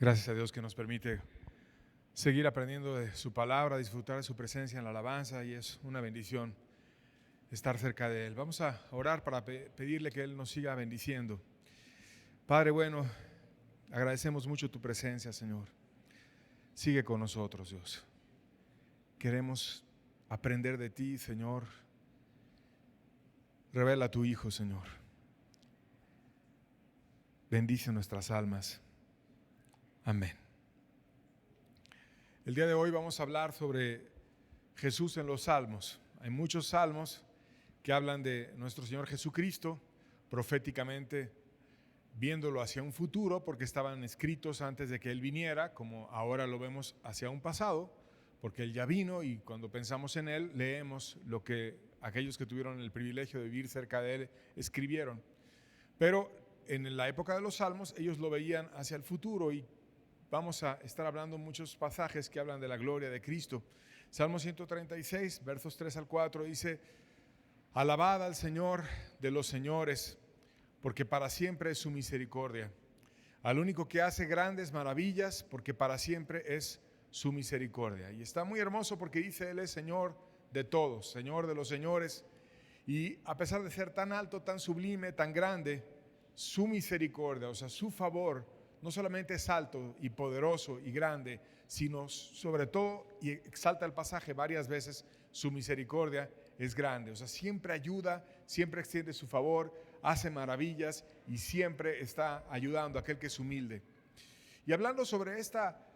Gracias a Dios que nos permite seguir aprendiendo de su palabra, disfrutar de su presencia en la alabanza, y es una bendición estar cerca de Él. Vamos a orar para pedirle que Él nos siga bendiciendo. Padre bueno, agradecemos mucho tu presencia, Señor. Sigue con nosotros, Dios. Queremos aprender de ti, Señor. Revela a tu Hijo, Señor. Bendice nuestras almas. Amén. El día de hoy vamos a hablar sobre Jesús en los Salmos. Hay muchos salmos que hablan de nuestro Señor Jesucristo, proféticamente viéndolo hacia un futuro, porque estaban escritos antes de que Él viniera, como ahora lo vemos hacia un pasado, porque Él ya vino, y cuando pensamos en Él, leemos lo que aquellos que tuvieron el privilegio de vivir cerca de Él escribieron. Pero en la época de los Salmos, ellos lo veían hacia el futuro, y vamos a estar hablando muchos pasajes que hablan de la gloria de Cristo. Salmo 136, versos 3 al 4 dice: Alabad al Señor de los señores, porque para siempre es su misericordia. Al único que hace grandes maravillas, porque para siempre es su misericordia. Y está muy hermoso porque dice: Él es Señor de todos, Señor de los señores. Y a pesar de ser tan alto, tan sublime, tan grande, su misericordia, o sea, su favor, no solamente es alto y poderoso y grande, sino sobre todo, y exalta el pasaje varias veces, su misericordia es grande. O sea, siempre ayuda, siempre extiende su favor, hace maravillas y siempre está ayudando a aquel que es humilde. Y hablando sobre esta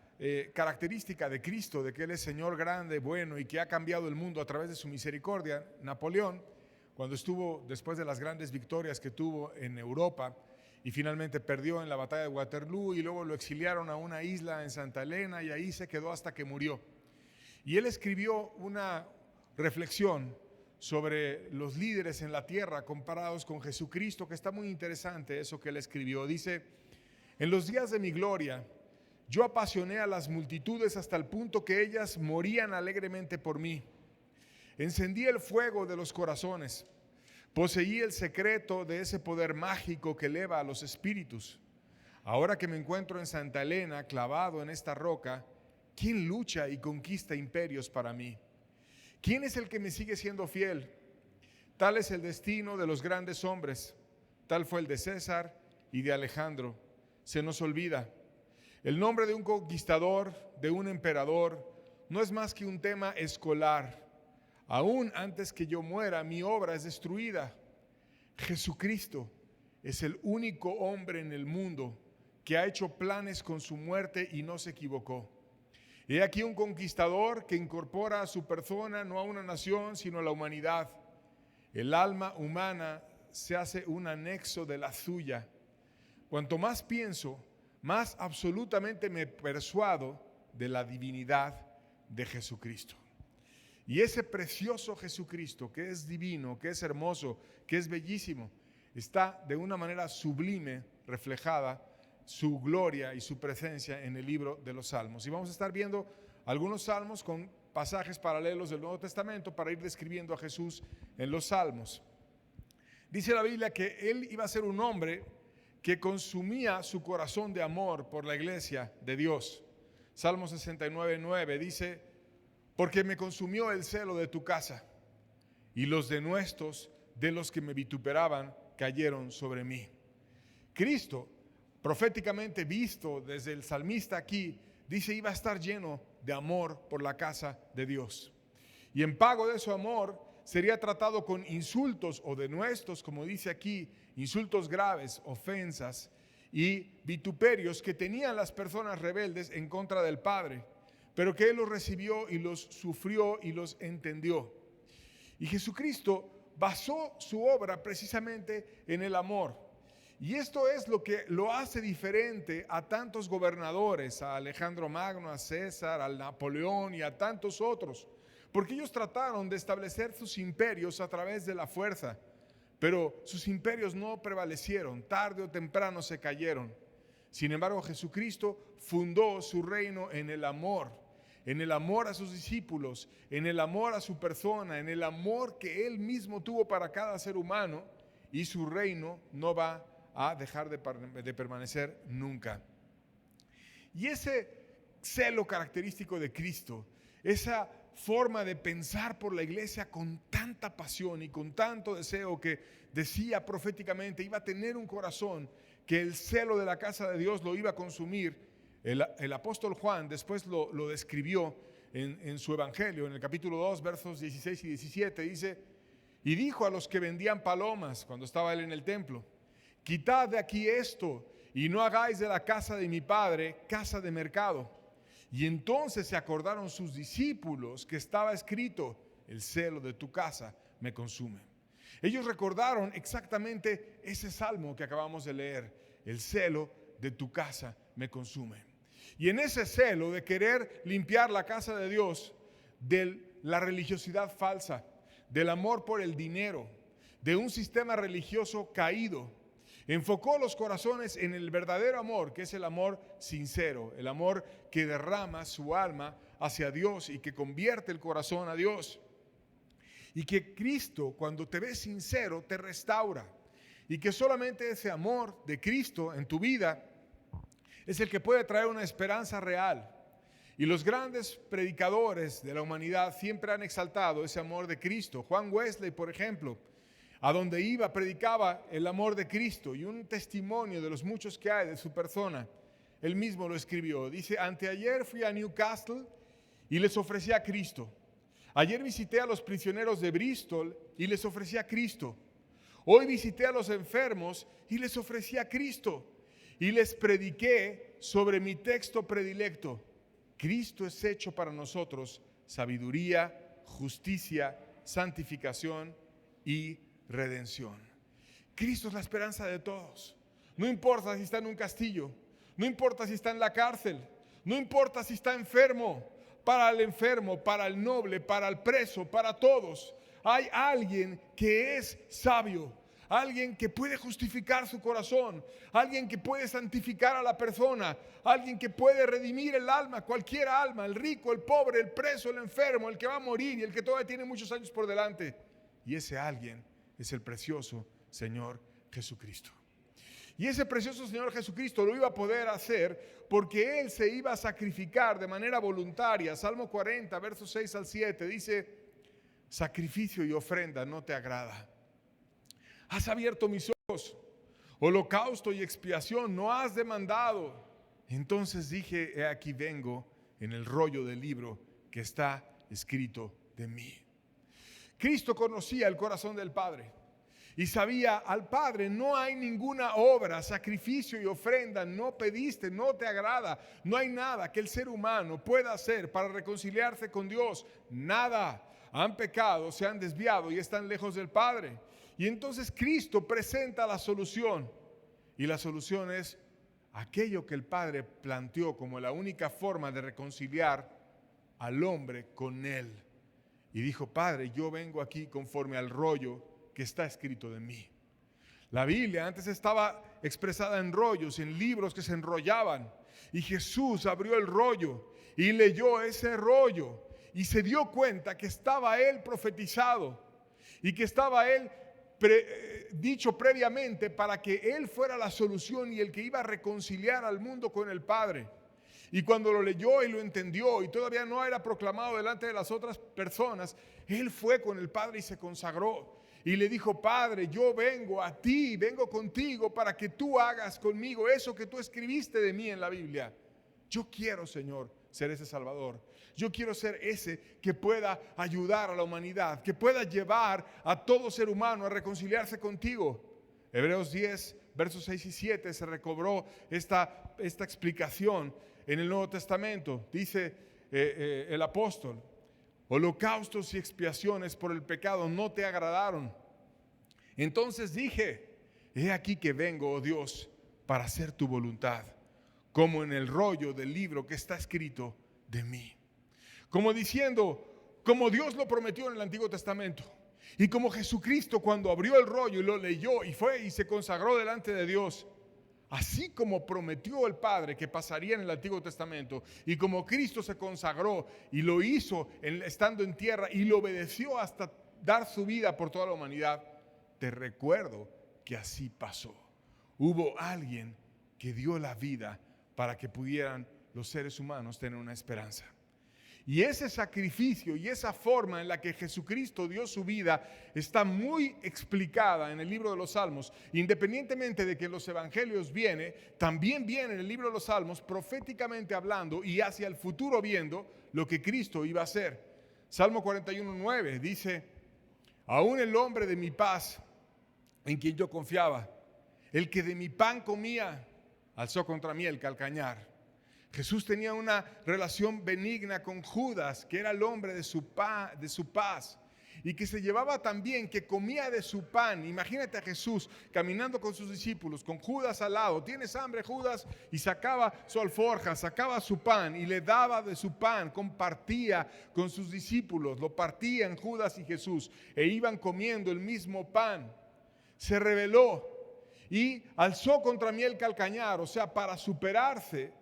característica de Cristo, de que Él es Señor grande, bueno y que ha cambiado el mundo a través de su misericordia, Napoleón, cuando estuvo después de las grandes victorias que tuvo en Europa, y finalmente perdió en la batalla de Waterloo, y luego lo exiliaron a una isla en Santa Elena, y ahí se quedó hasta que murió. Y él escribió una reflexión sobre los líderes en la tierra comparados con Jesucristo, que está muy interesante eso que él escribió. Dice: en los días de mi gloria, yo apasioné a las multitudes hasta el punto que ellas morían alegremente por mí. Encendí el fuego de los corazones. Poseí el secreto de ese poder mágico que eleva a los espíritus. Ahora que me encuentro en Santa Elena, clavado en esta roca, ¿quién lucha y conquista imperios para mí? ¿Quién es el que me sigue siendo fiel? Tal es el destino de los grandes hombres. Tal fue el de César y de Alejandro. Se nos olvida. El nombre de un conquistador, de un emperador, no es más que un tema escolar. Aún antes que yo muera, mi obra es destruida. Jesucristo es el único hombre en el mundo que ha hecho planes con su muerte y no se equivocó. He aquí un conquistador que incorpora a su persona no a una nación, sino a la humanidad. El alma humana se hace un anexo de la suya. Cuanto más pienso, más absolutamente me persuado de la divinidad de Jesucristo. Y ese precioso Jesucristo, que es divino, que es hermoso, que es bellísimo, está de una manera sublime reflejada su gloria y su presencia en el libro de los Salmos. Y vamos a estar viendo algunos salmos con pasajes paralelos del Nuevo Testamento para ir describiendo a Jesús en los Salmos. Dice la Biblia que Él iba a ser un hombre que consumía su corazón de amor por la iglesia de Dios. Salmo 69:9 dice: porque me consumió el celo de tu casa, y los denuestos de los que me vituperaban cayeron sobre mí. Cristo, proféticamente visto desde el salmista aquí, dice iba a estar lleno de amor por la casa de Dios. Y en pago de su amor sería tratado con insultos o denuestos, como dice aquí, insultos graves, ofensas y vituperios que tenían las personas rebeldes en contra del Padre, pero que Él los recibió y los sufrió y los entendió. Y Jesucristo basó su obra precisamente en el amor. Y esto es lo que lo hace diferente a tantos gobernadores, a Alejandro Magno, a César, a Napoleón y a tantos otros. Porque ellos trataron de establecer sus imperios a través de la fuerza, pero sus imperios no prevalecieron, tarde o temprano se cayeron. Sin embargo, Jesucristo fundó su reino en el amor a sus discípulos, en el amor a su persona, en el amor que Él mismo tuvo para cada ser humano, y su reino no va a dejar de permanecer nunca. Y ese celo característico de Cristo, esa forma de pensar por la iglesia con tanta pasión y con tanto deseo, que decía proféticamente iba a tener un corazón que el celo de la casa de Dios lo iba a consumir. El apóstol Juan después lo describió en su evangelio, en el capítulo 2, versos 16 y 17, dice: y dijo a los que vendían palomas cuando estaba él en el templo: quitad de aquí esto y no hagáis de la casa de mi padre casa de mercado. Y entonces se acordaron sus discípulos que estaba escrito: el celo de tu casa me consume. Ellos recordaron exactamente ese salmo que acabamos de leer: el celo de tu casa me consume. Y en ese celo de querer limpiar la casa de Dios de la religiosidad falsa, del amor por el dinero, de un sistema religioso caído, enfocó los corazones en el verdadero amor, que es el amor sincero, el amor que derrama su alma hacia Dios y que convierte el corazón a Dios. Y que Cristo, cuando te ve sincero, te restaura. Y que solamente ese amor de Cristo en tu vida es el que puede traer una esperanza real. Y los grandes predicadores de la humanidad siempre han exaltado ese amor de Cristo. Juan Wesley, por ejemplo, a donde iba predicaba el amor de Cristo, y un testimonio de los muchos que hay de su persona, él mismo lo escribió. Dice: anteayer fui a Newcastle y les ofrecí a Cristo. Ayer visité a los prisioneros de Bristol y les ofrecí a Cristo. Hoy visité a los enfermos y les ofrecí a Cristo. Y les prediqué sobre mi texto predilecto: Cristo es hecho para nosotros sabiduría, justicia, santificación y redención. Cristo es la esperanza de todos. No importa si está en un castillo, no importa si está en la cárcel, no importa si está enfermo. Para el enfermo, para el noble, para el preso, para todos, hay alguien que es sabio, alguien que puede justificar su corazón, alguien que puede santificar a la persona, alguien que puede redimir el alma, cualquier alma, el rico, el pobre, el preso, el enfermo, el que va a morir y el que todavía tiene muchos años por delante. Y ese alguien es el precioso Señor Jesucristo. Y ese precioso Señor Jesucristo lo iba a poder hacer porque Él se iba a sacrificar de manera voluntaria. Salmo 40, versos 6 al 7, dice: sacrificio y ofrenda no te agrada. Has abierto mis ojos, holocausto y expiación no has demandado. Entonces dije: he aquí vengo, en el rollo del libro que está escrito de mí. Cristo conocía el corazón del Padre y sabía: al Padre no hay ninguna obra, sacrificio y ofrenda, no pediste, no te agrada. No hay nada que el ser humano pueda hacer para reconciliarse con Dios. Nada. Han pecado, se han desviado y están lejos del Padre. Y entonces Cristo presenta la solución. Y la solución es aquello que el Padre planteó como la única forma de reconciliar al hombre con Él. Y dijo: Padre, yo vengo aquí conforme al rollo que está escrito de mí. La Biblia antes estaba expresada en rollos, en libros que se enrollaban. Y Jesús abrió el rollo y leyó ese rollo. Y se dio cuenta que estaba Él profetizado y que estaba Él dicho previamente para que Él fuera la solución y el que iba a reconciliar al mundo con el Padre. Y cuando lo leyó y lo entendió y todavía no era proclamado delante de las otras personas, Él fue con el Padre y se consagró. Y le dijo: Padre, yo vengo a ti, vengo contigo para que tú hagas conmigo eso que tú escribiste de mí en la Biblia. Yo quiero, Señor, ser ese Salvador. Yo quiero ser ese que pueda ayudar a la humanidad, que pueda llevar a todo ser humano a reconciliarse contigo. Hebreos 10, versos 6 y 7 se recobró esta explicación en el Nuevo Testamento. Dice el apóstol: holocaustos y expiaciones por el pecado no te agradaron. Entonces dije: he aquí que vengo, oh Dios, para hacer tu voluntad, como en el rollo del libro que está escrito de mí. Como diciendo, como Dios lo prometió en el Antiguo Testamento, y como Jesucristo cuando abrió el rollo y lo leyó y fue y se consagró delante de Dios, así como prometió el Padre que pasaría en el Antiguo Testamento, y como Cristo se consagró y lo hizo estando en tierra y lo obedeció hasta dar su vida por toda la humanidad, te recuerdo que así pasó. Hubo alguien que dio la vida para que pudieran los seres humanos tener una esperanza. Y ese sacrificio y esa forma en la que Jesucristo dio su vida está muy explicada en el libro de los Salmos. Independientemente de que en los evangelios viene, también viene en el libro de los Salmos proféticamente hablando y hacia el futuro viendo lo que Cristo iba a hacer. Salmo 41:9 dice: aún el hombre de mi paz, en quien yo confiaba, el que de mi pan comía, alzó contra mí el calcañar. Jesús tenía una relación benigna con Judas, que era el hombre de su paz, y que se llevaba también, que comía de su pan. Imagínate a Jesús caminando con sus discípulos, con Judas al lado. ¿Tienes hambre, Judas? Y sacaba su alforja, sacaba su pan y le daba de su pan, compartía con sus discípulos, lo partían Judas y Jesús e iban comiendo el mismo pan. Se rebeló y alzó contra mí el calcañar, o sea, para superarse.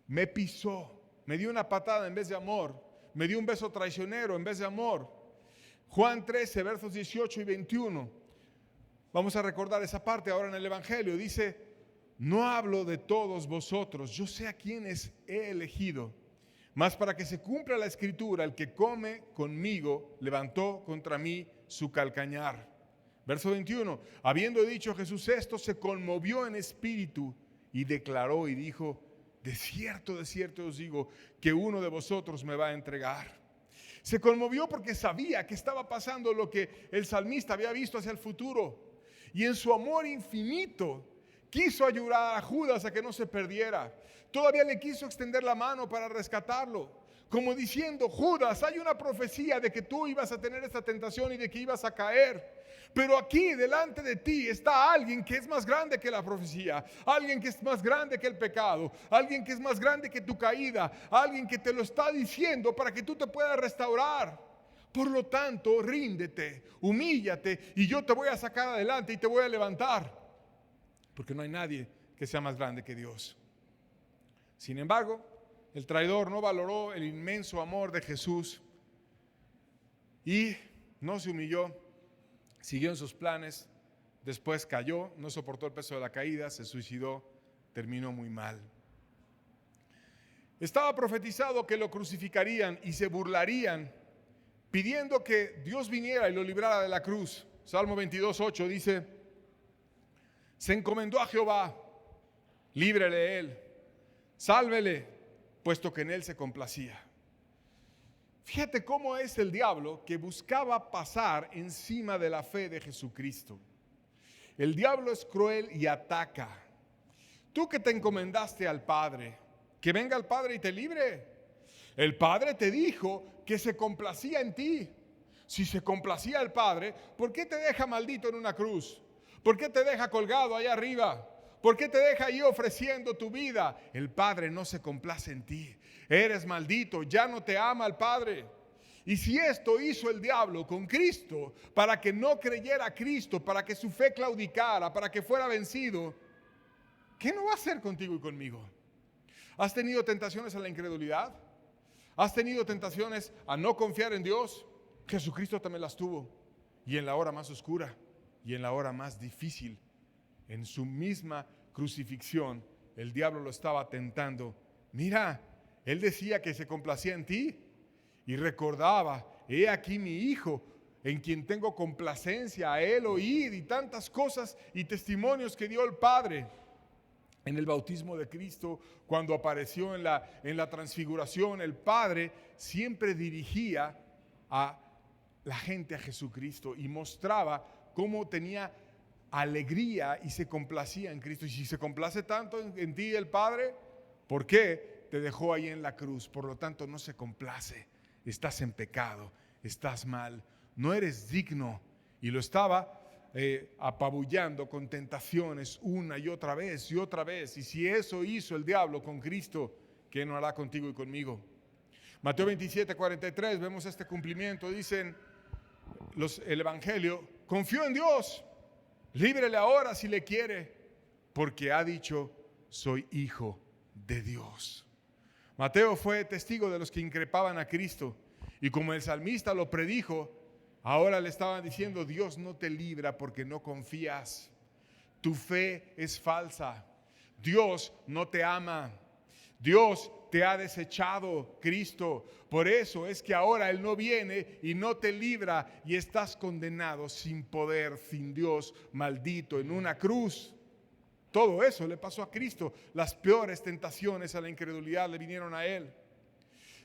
Me pisó, me dio una patada en vez de amor, me dio un beso traicionero en vez de amor. Juan 13, versos 18 y 21. Vamos a recordar esa parte ahora en el Evangelio. Dice: no hablo de todos vosotros, yo sé a quienes he elegido, mas para que se cumpla la escritura, el que come conmigo levantó contra mí su calcañar. Verso 21. Habiendo dicho Jesús esto, se conmovió en espíritu y declaró y dijo: de cierto os digo, que uno de vosotros me va a entregar. Se conmovió porque sabía que estaba pasando lo que el salmista había visto hacia el futuro. Y en su amor infinito quiso ayudar a Judas a que no se perdiera. Todavía le quiso extender la mano para rescatarlo. Como diciendo: Judas, hay una profecía de que tú ibas a tener esta tentación y de que ibas a caer. Pero aquí delante de ti está alguien que es más grande que la profecía, alguien que es más grande que el pecado, alguien que es más grande que tu caída, alguien que te lo está diciendo para que tú te puedas restaurar. Por lo tanto, ríndete, humíllate y yo te voy a sacar adelante y te voy a levantar. Porque no hay nadie que sea más grande que Dios. Sin embargo, el traidor no valoró el inmenso amor de Jesús y no se humilló. Siguió en sus planes, después cayó, no soportó el peso de la caída, se suicidó, terminó muy mal. Estaba profetizado que lo crucificarían y se burlarían, pidiendo que Dios viniera y lo librara de la cruz. Salmo 22:8 dice: se encomendó a Jehová, líbrele él, sálvele, puesto que en él se complacía. Fíjate cómo es el diablo que buscaba pasar encima de la fe de Jesucristo. El diablo es cruel y ataca. Tú que te encomendaste al Padre, que venga el Padre y te libre. El Padre te dijo que se complacía en ti. Si se complacía el Padre, ¿por qué te deja maldito en una cruz? ¿Por qué te deja colgado allá arriba? ¿Por qué te deja ahí ofreciendo tu vida? El Padre no se complace en ti. Eres maldito, ya no te ama el Padre. Y si esto hizo el diablo con Cristo, para que no creyera a Cristo, para que su fe claudicara, para que fuera vencido, ¿qué no va a hacer contigo y conmigo? ¿Has tenido tentaciones a la incredulidad? ¿Has tenido tentaciones a no confiar en Dios? Jesucristo también las tuvo. Y en la hora más oscura y en la hora más difícil, en su misma crucifixión, el diablo lo estaba tentando. Mira, él decía que se complacía en ti y recordaba: he aquí mi hijo, en quien tengo complacencia, a él oír, y tantas cosas y testimonios que dio el Padre. En el bautismo de Cristo, cuando apareció en la transfiguración, el Padre siempre dirigía a la gente a Jesucristo y mostraba cómo tenía alegría y se complacía en Cristo. Y si se complace tanto en ti el Padre, ¿por qué te dejó ahí en la cruz? Por lo tanto, no se complace. Estás en pecado, estás mal, no eres digno. Y lo estaba apabullando con tentaciones una y otra vez y otra vez. Y si eso hizo el diablo con Cristo, ¿qué no hará contigo y conmigo? Mateo 27:43, vemos este cumplimiento. Dicen el Evangelio: confió en Dios, líbrele ahora si le quiere, porque ha dicho: soy hijo de Dios. Mateo fue testigo de los que increpaban a Cristo, y como el salmista lo predijo, ahora le estaban diciendo: Dios no te libra porque no confías, tu fe es falsa, Dios no te ama, Dios te ha desechado Cristo. Por eso es que ahora Él no viene y no te libra y estás condenado sin poder, sin Dios, maldito en una cruz. Todo eso le pasó a Cristo. Las peores tentaciones a la incredulidad le vinieron a Él.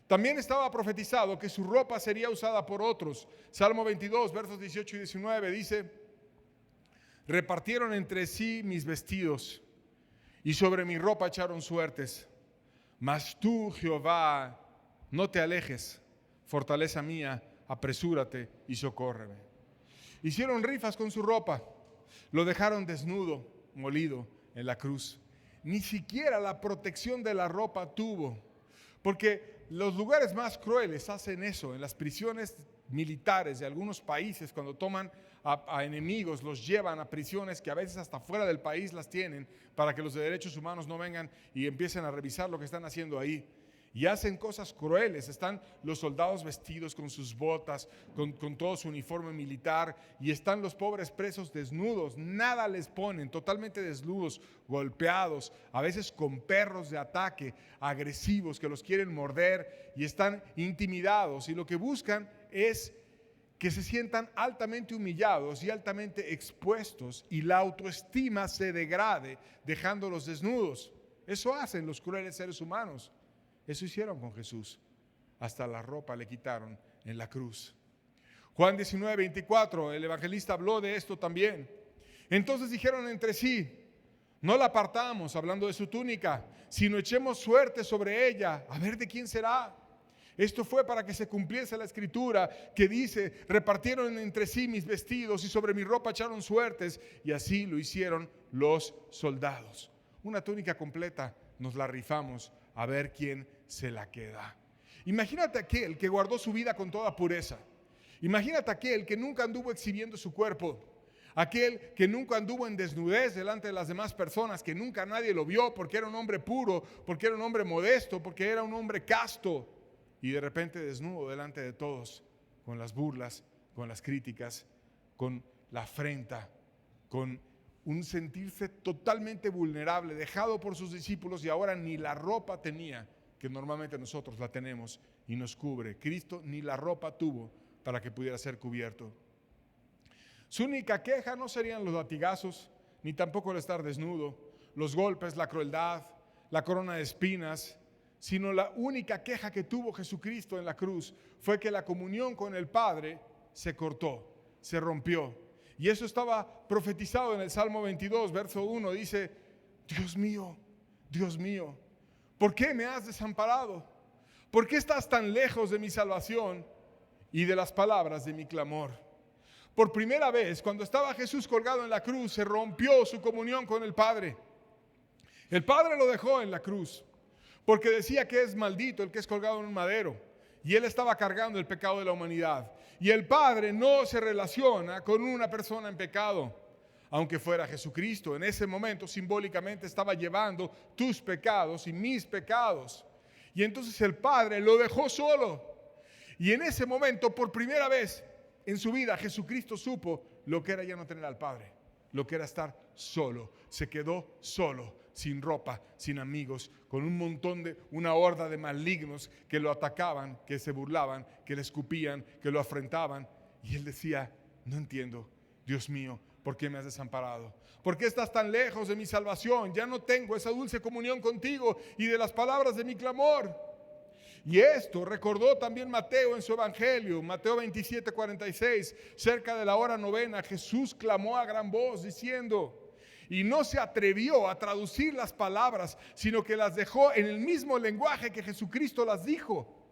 También estaba profetizado que su ropa sería usada por otros. Salmo 22, versos 18 y 19 dice: repartieron entre sí mis vestidos y sobre mi ropa echaron suertes. Mas tú, Jehová, no te alejes, fortaleza mía, apresúrate y socórreme. Hicieron rifas con su ropa, lo dejaron desnudo, molido en la cruz. Ni siquiera la protección de la ropa tuvo, porque los lugares más crueles hacen eso. En las prisiones militares de algunos países, cuando toman a enemigos, los llevan a prisiones que a veces hasta fuera del país las tienen, para que los de derechos humanos no vengan y empiecen a revisar lo que están haciendo ahí. Y hacen cosas crueles. Están los soldados vestidos con sus botas, con todo su uniforme militar, y están los pobres presos desnudos, nada les ponen, totalmente desnudos, golpeados, a veces con perros de ataque, agresivos que los quieren morder, y están intimidados, y lo que buscan es que se sientan altamente humillados y altamente expuestos, y la autoestima se degrade dejándolos desnudos. Eso hacen los crueles seres humanos. Eso hicieron con Jesús. Hasta la ropa le quitaron en la cruz. Juan 19, 24, el evangelista habló de esto también. Entonces dijeron entre sí: no la apartamos, hablando de su túnica, sino echemos suerte sobre ella, a ver de quién será. Esto fue para que se cumpliese la escritura que dice: repartieron entre sí mis vestidos y sobre mi ropa echaron suertes. Y así lo hicieron los soldados. Una túnica completa nos la rifamos, a ver quién se la queda. Imagínate aquel que guardó su vida con toda pureza. Imagínate aquel que nunca anduvo exhibiendo su cuerpo. Aquel que nunca anduvo en desnudez delante de las demás personas, que nunca nadie lo vio porque era un hombre puro, porque era un hombre modesto, porque era un hombre casto. Y de repente desnudo delante de todos, con las burlas, con las críticas, con la afrenta, con un sentirse totalmente vulnerable, dejado por sus discípulos, y ahora ni la ropa tenía, que normalmente nosotros la tenemos y nos cubre. Cristo ni la ropa tuvo para que pudiera ser cubierto. Su única queja no serían los latigazos, ni tampoco el estar desnudo, los golpes, la crueldad, la corona de espinas, sino la única queja que tuvo Jesucristo en la cruz fue que la comunión con el Padre se cortó, se rompió. Y eso estaba profetizado en el Salmo 22, verso 1. Dice: Dios mío, ¿por qué me has desamparado? ¿Por qué estás tan lejos de mi salvación y de las palabras de mi clamor? Por primera vez, cuando estaba Jesús colgado en la cruz, se rompió su comunión con el Padre. El Padre lo dejó en la cruz, porque decía que es maldito el que es colgado en un madero. Y Él estaba cargando el pecado de la humanidad. Y el Padre no se relaciona con una persona en pecado. Aunque fuera Jesucristo, en ese momento simbólicamente estaba llevando tus pecados y mis pecados. Y entonces el Padre lo dejó solo. Y en ese momento, por primera vez en su vida, Jesucristo supo lo que era ya no tener al Padre, lo que era estar solo. Se quedó solo, sin ropa, sin amigos, con una horda de malignos que lo atacaban, que se burlaban, que le escupían, que lo afrentaban. Y él decía: no entiendo, Dios mío, ¿por qué me has desamparado? ¿Por qué estás tan lejos de mi salvación? Ya no tengo esa dulce comunión contigo y de las palabras de mi clamor. Y esto recordó también Mateo en su evangelio, Mateo 27, 46, cerca de la hora novena, Jesús clamó a gran voz diciendo, y no se atrevió a traducir las palabras, sino que las dejó en el mismo lenguaje que Jesucristo las dijo.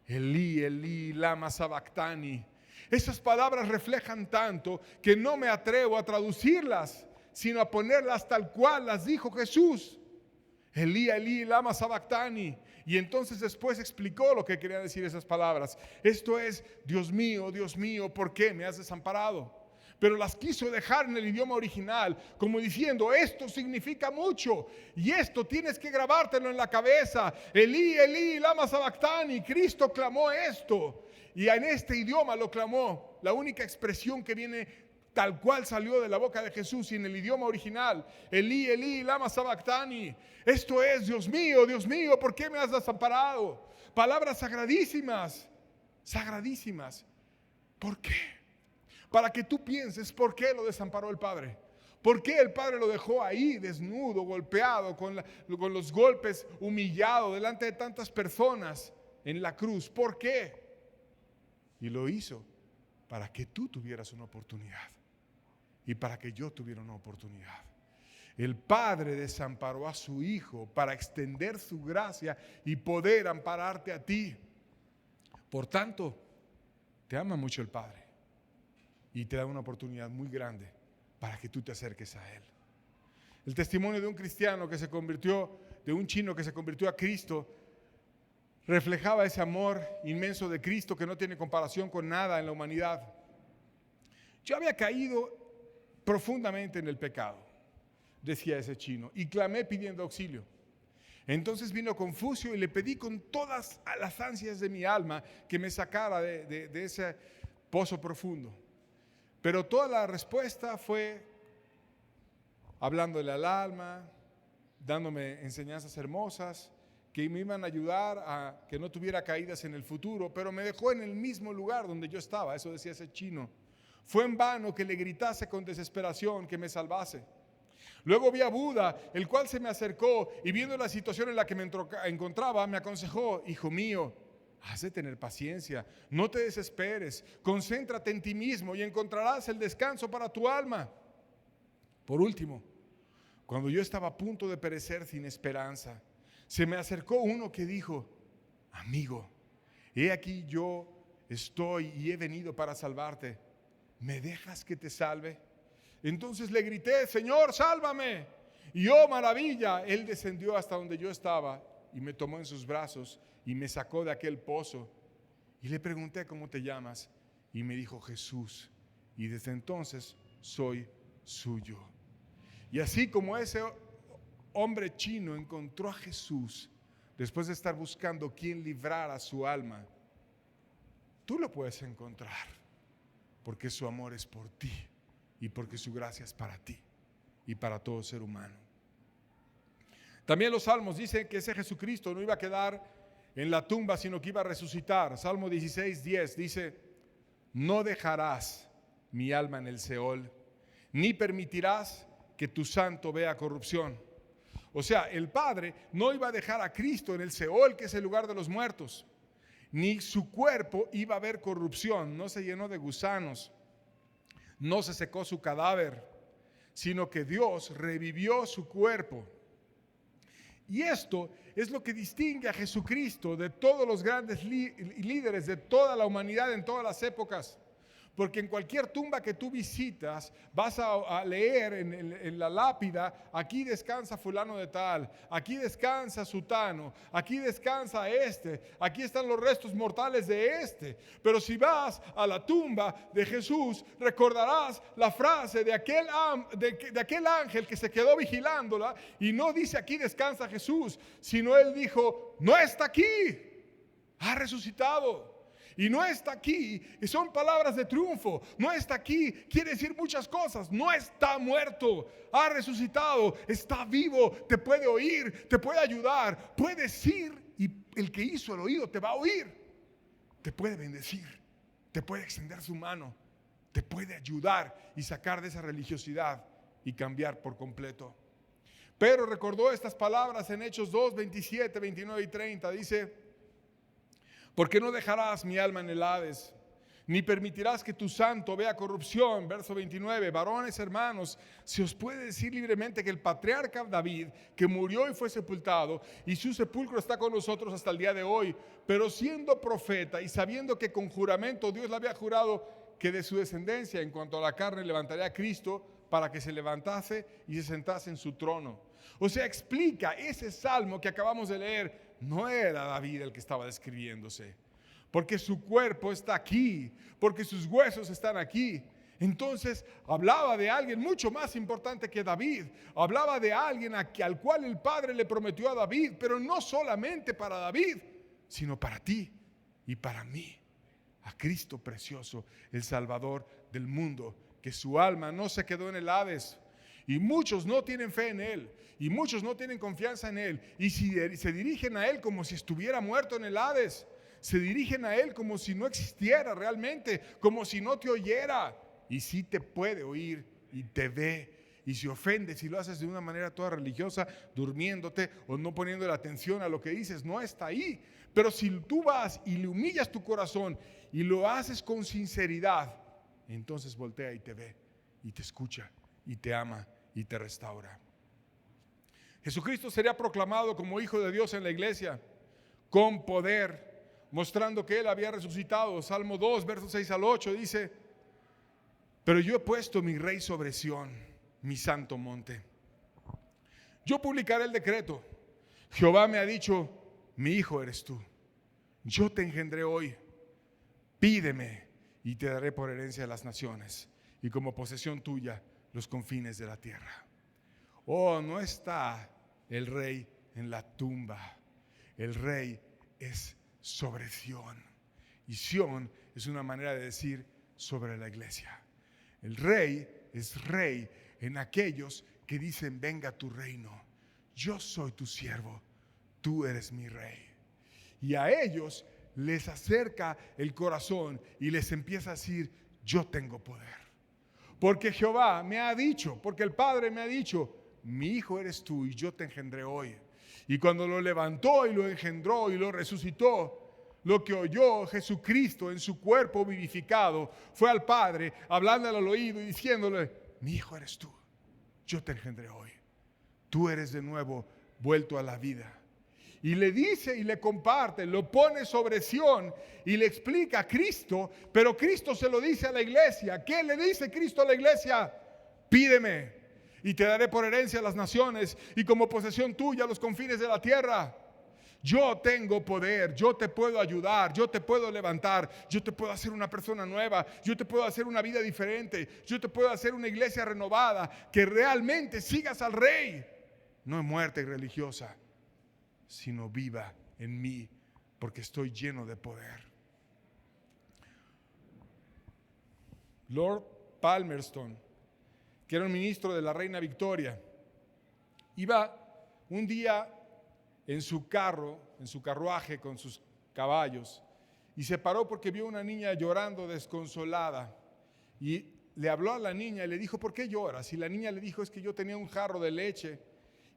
Elí, Elí, lama sabactani. Esas palabras reflejan tanto que no me atrevo a traducirlas, sino a ponerlas tal cual las dijo Jesús. Elí, Elí, lama sabactani. Y entonces después explicó lo que querían decir esas palabras. Esto es: Dios mío, ¿por qué me has desamparado? Pero las quiso dejar en el idioma original, como diciendo: esto significa mucho, y esto tienes que grabártelo en la cabeza. Elí, Elí, lama sabactani. Cristo clamó esto, y en este idioma lo clamó. La única expresión que viene tal cual salió de la boca de Jesús y en el idioma original, Elí, Elí, lama sabactani. Esto es, Dios mío, ¿por qué me has desamparado? Palabras sagradísimas, sagradísimas. ¿Por qué? Para que tú pienses por qué lo desamparó el Padre. ¿Por qué el Padre lo dejó ahí desnudo, golpeado, con los golpes, humillado delante de tantas personas en la cruz? ¿Por qué? Y lo hizo para que tú tuvieras una oportunidad y para que yo tuviera una oportunidad. El Padre desamparó a su Hijo para extender su gracia y poder ampararte a ti. Por tanto, te ama mucho el Padre y te da una oportunidad muy grande para que tú te acerques a Él. El testimonio de un cristiano que se convirtió, de un chino que se convirtió a Cristo, reflejaba ese amor inmenso de Cristo que no tiene comparación con nada en la humanidad. Yo había caído profundamente en el pecado, decía ese chino, y clamé pidiendo auxilio. Entonces vino Confucio y le pedí con todas las ansias de mi alma que me sacara de ese pozo profundo. Pero toda la respuesta fue hablándole al alma, dándome enseñanzas hermosas que me iban a ayudar a que no tuviera caídas en el futuro, pero me dejó en el mismo lugar donde yo estaba. Eso decía ese chino. Fue en vano que le gritase con desesperación que me salvase. Luego vi a Buda, el cual se me acercó y viendo la situación en la que me encontraba, me aconsejó: hijo mío, has de tener paciencia, no te desesperes, concéntrate en ti mismo y encontrarás el descanso para tu alma. Por último, cuando yo estaba a punto de perecer sin esperanza, se me acercó uno que dijo: amigo, he aquí yo estoy y he venido para salvarte. ¿Me dejas que te salve? Entonces le grité: Señor, sálvame. Y oh maravilla, Él descendió hasta donde yo estaba y me tomó en sus brazos y me sacó de aquel pozo. Y le pregunté: ¿cómo te llamas? Y me dijo: Jesús. Y desde entonces soy suyo. Y así como ese hombre chino encontró a Jesús después de estar buscando quién librara su alma, tú lo puedes encontrar, porque su amor es por ti y porque su gracia es para ti y para todo ser humano. También los salmos dicen que ese Jesucristo no iba a quedar en la tumba, sino que iba a resucitar. Salmo 16:10 dice: no dejarás mi alma en el Seol, ni permitirás que tu santo vea corrupción. O sea, el Padre no iba a dejar a Cristo en el Seol, que es el lugar de los muertos, ni su cuerpo iba a ver corrupción, no se llenó de gusanos, no se secó su cadáver, sino que Dios revivió su cuerpo. Y esto es lo que distingue a Jesucristo de todos los grandes líderes de toda la humanidad en todas las épocas. Porque en cualquier tumba que tú visitas vas a leer en la lápida: aquí descansa fulano de tal, aquí descansa sutano, aquí descansa este, aquí están los restos mortales de este. Pero si vas a la tumba de Jesús, recordarás la frase de aquel ángel que se quedó vigilándola y no dice: aquí descansa Jesús, sino él dijo: no está aquí, ha resucitado. Y no está aquí, y son palabras de triunfo. No está aquí quiere decir muchas cosas. No está muerto, ha resucitado, está vivo, te puede oír, te puede ayudar, puedes ir y el que hizo el oído te va a oír, te puede bendecir, te puede extender su mano, te puede ayudar y sacar de esa religiosidad y cambiar por completo. Pero recordó estas palabras en Hechos 2, 27, 29 y 30. Dice: ¿por qué no dejarás mi alma en el Hades, ni permitirás que tu santo vea corrupción? Verso 29, varones hermanos, se os puede decir libremente que el patriarca David, que murió y fue sepultado, y su sepulcro está con nosotros hasta el día de hoy, pero siendo profeta y sabiendo que con juramento Dios le había jurado que de su descendencia en cuanto a la carne levantaría a Cristo, para que se levantase y se sentase en su trono. O sea, explica ese salmo que acabamos de leer. No era David el que estaba describiéndose, porque su cuerpo está aquí, porque sus huesos están aquí. Entonces hablaba de alguien mucho más importante que David. Hablaba de alguien al cual el Padre le prometió a David, pero no solamente para David, sino para ti y para mí. A Cristo precioso, el Salvador del mundo, que su alma no se quedó en el Hades. Y muchos no tienen fe en Él. Y muchos no tienen confianza en Él. Y se dirigen a Él como si estuviera muerto en el Hades. Se dirigen a Él como si no existiera realmente, como si no te oyera. Y sí te puede oír y te ve. Y se ofende si lo haces de una manera toda religiosa, durmiéndote o no poniendo la atención a lo que dices. No está ahí. Pero si tú vas y le humillas tu corazón y lo haces con sinceridad, entonces voltea y te ve y te escucha y te ama y te restaura. Jesucristo sería proclamado como Hijo de Dios en la iglesia con poder, mostrando que Él había resucitado. Salmo 2, versos 6 al 8 dice: pero yo he puesto mi Rey sobre Sión, mi santo monte. Yo publicaré el decreto. Jehová me ha dicho: mi hijo eres tú. Yo te engendré hoy. Pídeme y te daré por herencia de las naciones y como posesión tuya los confines de la tierra. Oh, no está el Rey en la tumba. El Rey es sobre Sión. Y Sión es una manera de decir sobre la iglesia. El Rey es Rey en aquellos que dicen: venga tu reino. Yo soy tu siervo. Tú eres mi Rey. Y a ellos les acerca el corazón y les empieza a decir: yo tengo poder. Porque Jehová me ha dicho, porque el Padre me ha dicho: mi hijo eres tú y yo te engendré hoy. Y cuando lo levantó y lo engendró y lo resucitó, lo que oyó Jesucristo en su cuerpo vivificado fue al Padre hablándole al oído y diciéndole: mi hijo eres tú, yo te engendré hoy. Tú eres de nuevo vuelto a la vida. Y le dice y le comparte, lo pone sobre Sión y le explica a Cristo, pero Cristo se lo dice a la iglesia. ¿Qué le dice Cristo a la iglesia? Pídeme y te daré por herencia las naciones y como posesión tuya los confines de la tierra. Yo tengo poder, yo te puedo ayudar, yo te puedo levantar, yo te puedo hacer una persona nueva, yo te puedo hacer una vida diferente, yo te puedo hacer una iglesia renovada, que realmente sigas al Rey, no en muerte religiosa, sino viva en mí, porque estoy lleno de poder. Lord Palmerston, que era un ministro de la reina Victoria, iba un día en su carro, en su carruaje con sus caballos, y se paró porque vio una niña llorando desconsolada, y le habló a la niña y le dijo: ¿por qué lloras? Y la niña le dijo: es que yo tenía un jarro de leche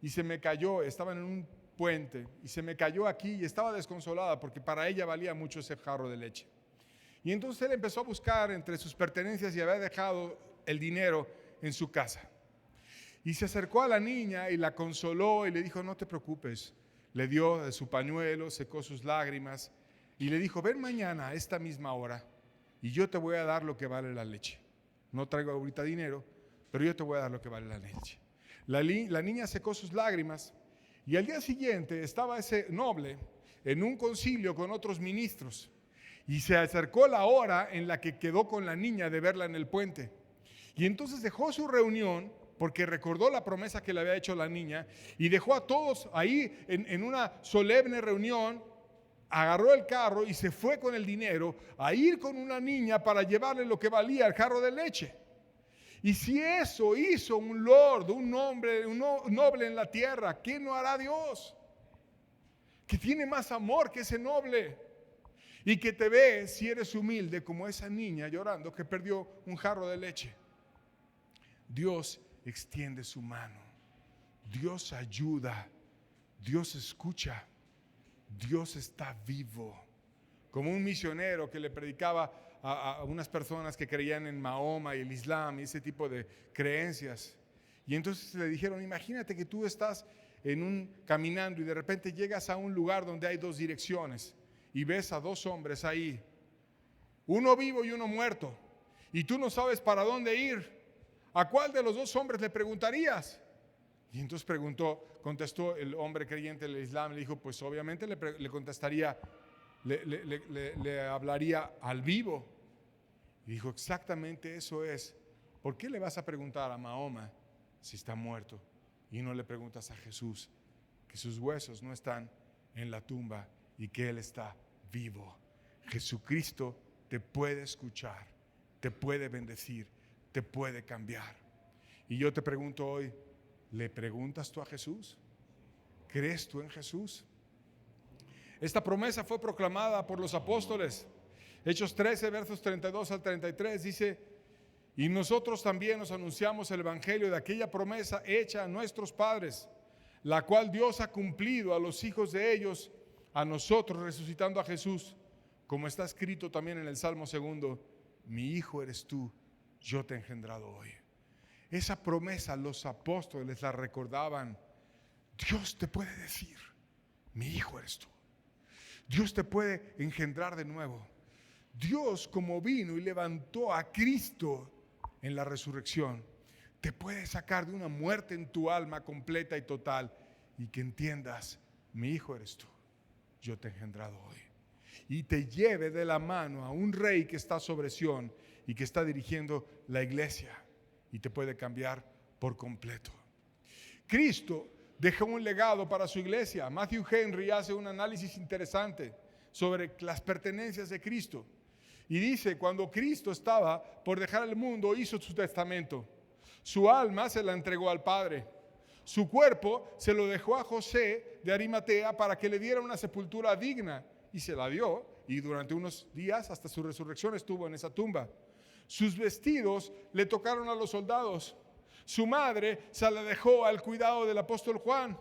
y se me cayó, estaban en un puente y se me cayó aquí y estaba desconsolada porque para ella valía mucho ese jarro de leche. Y entonces él empezó a buscar entre sus pertenencias y había dejado el dinero en su casa. Y se acercó a la niña y la consoló y le dijo: no te preocupes. Le dio de su pañuelo, secó sus lágrimas y le dijo: ven mañana a esta misma hora y yo te voy a dar lo que vale la leche. No traigo ahorita dinero, pero yo te voy a dar lo que vale la leche. La niña secó sus lágrimas y al día siguiente estaba ese noble en un concilio con otros ministros y se acercó la hora en la que quedó con la niña de verla en el puente. Y entonces dejó su reunión porque recordó la promesa que le había hecho la niña y dejó a todos ahí en una solemne reunión, agarró el carro y se fue con el dinero a ir con una niña para llevarle lo que valía el jarro de leche. Y si eso hizo un lord, un noble en la tierra, ¿qué no hará Dios? Que tiene más amor que ese noble y que te ve, si eres humilde, como esa niña llorando que perdió un jarro de leche. Dios extiende su mano, Dios ayuda, Dios escucha, Dios está vivo. Como un misionero que le predicaba a unas personas que creían en Mahoma y el Islam y ese tipo de creencias. Y entonces le dijeron: imagínate que tú estás caminando y de repente llegas a un lugar donde hay dos direcciones y ves a dos hombres ahí, uno vivo y uno muerto, y tú no sabes para dónde ir. ¿A cuál de los dos hombres le preguntarías? Y entonces contestó el hombre creyente del Islam, le dijo: pues obviamente le contestaría, le hablaría al vivo. Y dijo: exactamente eso es. ¿Por qué le vas a preguntar a Mahoma si está muerto y no le preguntas a Jesús que sus huesos no están en la tumba y que Él está vivo? Jesucristo te puede escuchar, te puede bendecir, te puede cambiar. Y yo te pregunto hoy, ¿le preguntas tú a Jesús? ¿Crees tú en Jesús? Esta promesa fue proclamada por los apóstoles. Hechos 13, versos 32 al 33 dice: y nosotros también os anunciamos el evangelio de aquella promesa hecha a nuestros padres, la cual Dios ha cumplido a los hijos de ellos, a nosotros resucitando a Jesús, como está escrito también en el Salmo 2: mi hijo eres tú, yo te he engendrado hoy. Esa promesa los apóstoles la recordaban. Dios te puede decir, mi hijo eres tú. Dios te puede engendrar de nuevo. Dios, como vino y levantó a Cristo en la resurrección, te puede sacar de una muerte en tu alma completa y total, y que entiendas, mi hijo eres tú, yo te he engendrado hoy. Y te lleve de la mano a un rey que está sobre Sión y que está dirigiendo la iglesia, y te puede cambiar por completo. Cristo dejó un legado para su iglesia. Matthew Henry hace un análisis interesante sobre las pertenencias de Cristo. Y dice, cuando Cristo estaba por dejar el mundo, hizo su testamento. Su alma se la entregó al Padre. Su cuerpo se lo dejó a José de Arimatea para que le diera una sepultura digna. Y se la dio, y durante unos días, hasta su resurrección, estuvo en esa tumba. Sus vestidos le tocaron a los soldados. Su madre se la dejó al cuidado del apóstol Juan.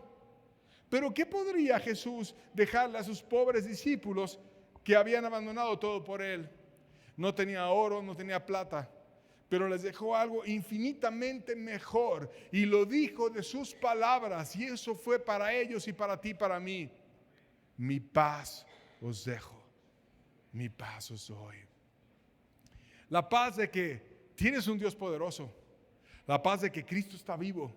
Pero ¿qué podría Jesús dejarle a sus pobres discípulos que habían abandonado todo por él? No tenía oro, no tenía plata, pero les dejó algo infinitamente mejor, y lo dijo de sus palabras, y eso fue para ellos y para ti, para mí. Mi paz os dejo, mi paz os doy. La paz de que tienes un Dios poderoso, la paz de que Cristo está vivo,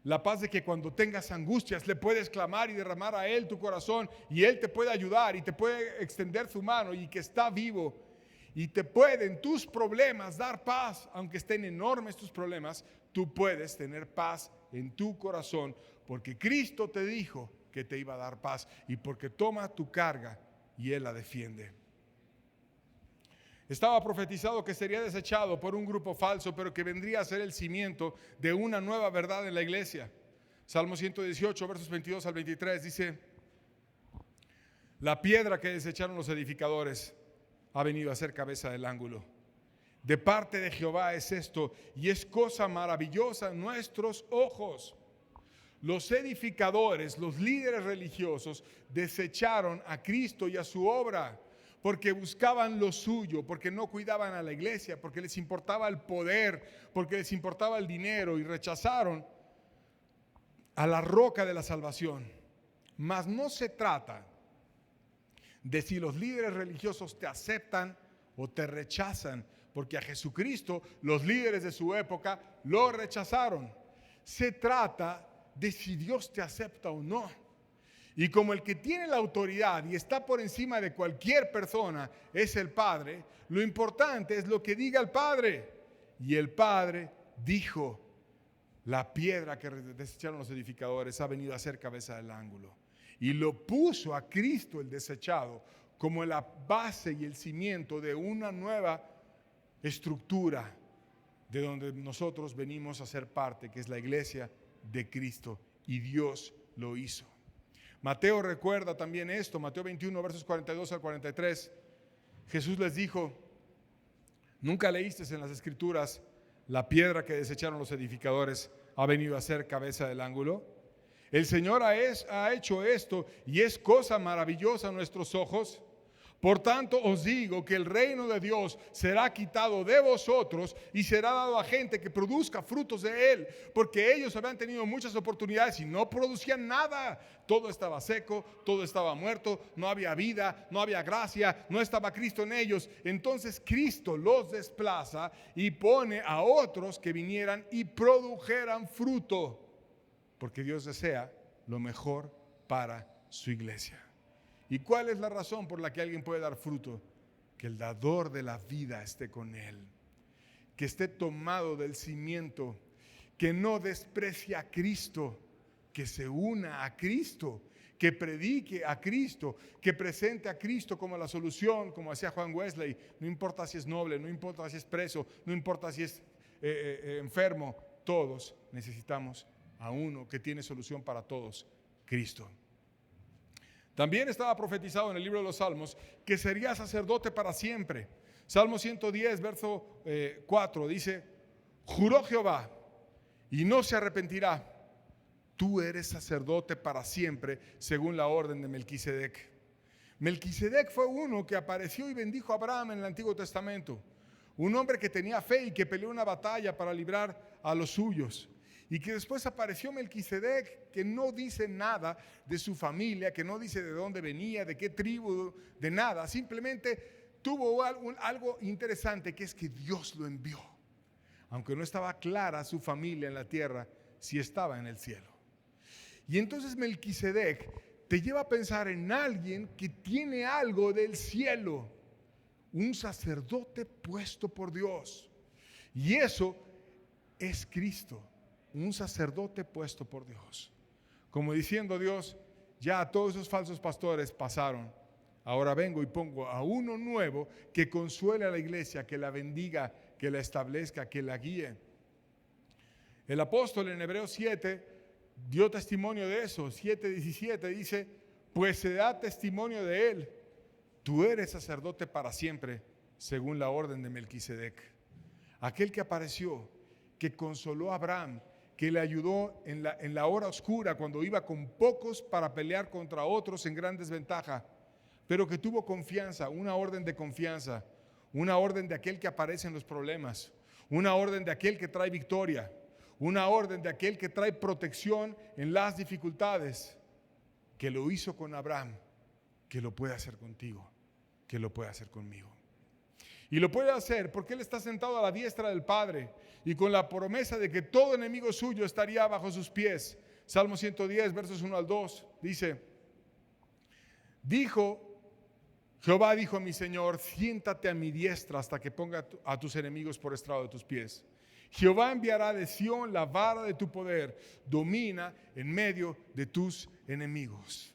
la paz de que cuando tengas angustias le puedes clamar y derramar a Él tu corazón, y Él te puede ayudar y te puede extender su mano, y que está vivo y te puede en tus problemas dar paz. Aunque estén enormes tus problemas, tú puedes tener paz en tu corazón, porque Cristo te dijo que te iba a dar paz, y porque toma tu carga y Él la defiende. Estaba profetizado que sería desechado por un grupo falso, pero que vendría a ser el cimiento de una nueva verdad en la iglesia. Salmo 118, versos 22 al 23 dice: la piedra que desecharon los edificadores ha venido a ser cabeza del ángulo. De parte de Jehová es esto, y es cosa maravillosa en nuestros ojos. Los edificadores, los líderes religiosos, desecharon a Cristo y a su obra, porque buscaban lo suyo, porque no cuidaban a la iglesia, porque les importaba el poder, porque les importaba el dinero, y rechazaron a la roca de la salvación. Mas no se trata de si los líderes religiosos te aceptan o te rechazan, porque a Jesucristo los líderes de su época lo rechazaron. Se trata de si Dios te acepta o no. Y como el que tiene la autoridad y está por encima de cualquier persona es el Padre, lo importante es lo que diga el Padre. Y el Padre dijo: la piedra que desecharon los edificadores ha venido a ser cabeza del ángulo. Y lo puso a Cristo el desechado como la base y el cimiento de una nueva estructura de donde nosotros venimos a ser parte, que es la iglesia de Cristo, y Dios lo hizo. Mateo recuerda también esto, Mateo 21, versos 42 al 43. Jesús les dijo: ¿nunca leíste en las Escrituras, la piedra que desecharon los edificadores ha venido a ser cabeza del ángulo? El Señor ha hecho esto, y es cosa maravillosa a nuestros ojos. Por tanto os digo que el reino de Dios será quitado de vosotros y será dado a gente que produzca frutos de él, porque ellos habían tenido muchas oportunidades y no producían nada. Todo estaba seco, todo estaba muerto, no había vida, no había gracia, no estaba Cristo en ellos. Entonces Cristo los desplaza y pone a otros que vinieran y produjeran fruto, porque Dios desea lo mejor para su iglesia. ¿Y cuál es la razón por la que alguien puede dar fruto? Que el dador de la vida esté con él, que esté tomado del cimiento, que no desprecie a Cristo, que se una a Cristo, que predique a Cristo, que presente a Cristo como la solución, como hacía Juan Wesley. No importa si es noble, no importa si es preso, no importa si es enfermo, todos necesitamos a uno que tiene solución para todos, Cristo. También estaba profetizado en el libro de los Salmos que sería sacerdote para siempre. Salmo 110, verso 4 dice: juró Jehová y no se arrepentirá, tú eres sacerdote para siempre según la orden de Melquisedec. Melquisedec fue uno que apareció y bendijo a Abraham en el Antiguo Testamento, un hombre que tenía fe y que peleó una batalla para librar a los suyos. Y que después apareció Melquisedec, que no dice nada de su familia, que no dice de dónde venía, de qué tribu, de nada. Simplemente tuvo algo interesante, que es que Dios lo envió. Aunque no estaba clara su familia en la tierra, sí estaba en el cielo. Y entonces Melquisedec te lleva a pensar en alguien que tiene algo del cielo, un sacerdote puesto por Dios. Y eso es Cristo. Un sacerdote puesto por Dios. Como diciendo Dios, ya todos esos falsos pastores pasaron. Ahora vengo y pongo a uno nuevo que consuele a la iglesia, que la bendiga, que la establezca, que la guíe. El apóstol en Hebreos 7 dio testimonio de eso. 7:17 dice: pues se da testimonio de él. Tú eres sacerdote para siempre, según la orden de Melquisedec. Aquel que apareció, que consoló a Abraham, que le ayudó en la hora oscura cuando iba con pocos para pelear contra otros en gran desventaja, pero que tuvo confianza, una orden de confianza, una orden de aquel que aparece en los problemas, una orden de aquel que trae victoria, una orden de aquel que trae protección en las dificultades, que lo hizo con Abraham, que lo puede hacer contigo, que lo puede hacer conmigo. Y lo puede hacer porque Él está sentado a la diestra del Padre y con la promesa de que todo enemigo suyo estaría bajo sus pies. Salmo 110, versos 1 al 2, dice: Jehová dijo a mi Señor: siéntate a mi diestra hasta que ponga a tus enemigos por estrado de tus pies. Jehová enviará de Sión la vara de tu poder, domina en medio de tus enemigos.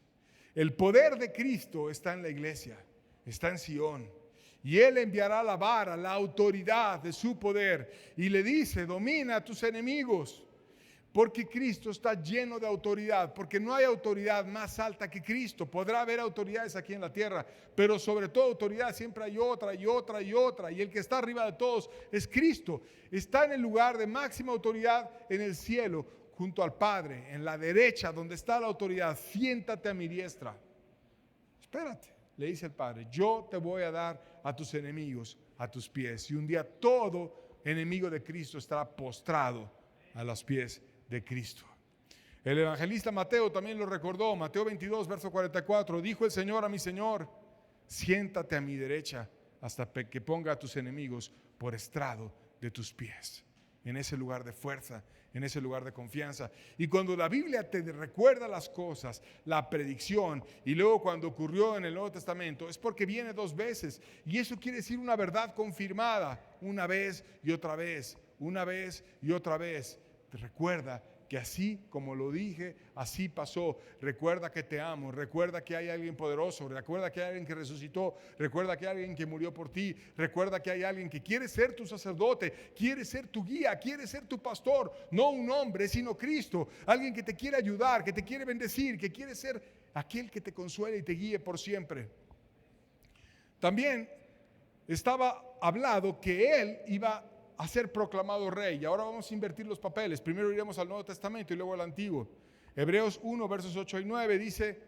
El poder de Cristo está en la iglesia, está en Sión. Y Él enviará la vara, la autoridad de su poder. Y le dice: domina a tus enemigos. Porque Cristo está lleno de autoridad. Porque no hay autoridad más alta que Cristo. Podrá haber autoridades aquí en la tierra, pero sobre todo autoridad siempre hay otra y otra y otra. Y el que está arriba de todos es Cristo. Está en el lugar de máxima autoridad en el cielo, junto al Padre, en la derecha donde está la autoridad. Siéntate a mi diestra. Espérate, le dice el Padre: yo te voy a dar a tus enemigos a tus pies. Y un día todo enemigo de Cristo estará postrado a los pies de Cristo. El evangelista Mateo también lo recordó. Mateo 22, verso 44. Dijo el Señor a mi Señor: siéntate a mi derecha hasta que ponga a tus enemigos por estrado de tus pies. En ese lugar de fuerza, en ese lugar de confianza. Y cuando la Biblia te recuerda las cosas, la predicción, y luego cuando ocurrió en el Nuevo Testamento, es porque viene dos veces. Y eso quiere decir una verdad confirmada una vez y otra vez, una vez y otra vez. Te recuerda que así como lo dije, así pasó. Recuerda que te amo, recuerda que hay alguien poderoso, recuerda que hay alguien que resucitó, recuerda que hay alguien que murió por ti, recuerda que hay alguien que quiere ser tu sacerdote, quiere ser tu guía, quiere ser tu pastor, no un hombre, sino Cristo, alguien que te quiere ayudar, que te quiere bendecir, que quiere ser aquel que te consuele y te guíe por siempre. También estaba hablado que Él iba a ser proclamado rey. Y ahora vamos a invertir los papeles. Primero iremos al Nuevo Testamento y luego al Antiguo. Hebreos 1, versos 8 y 9 dice: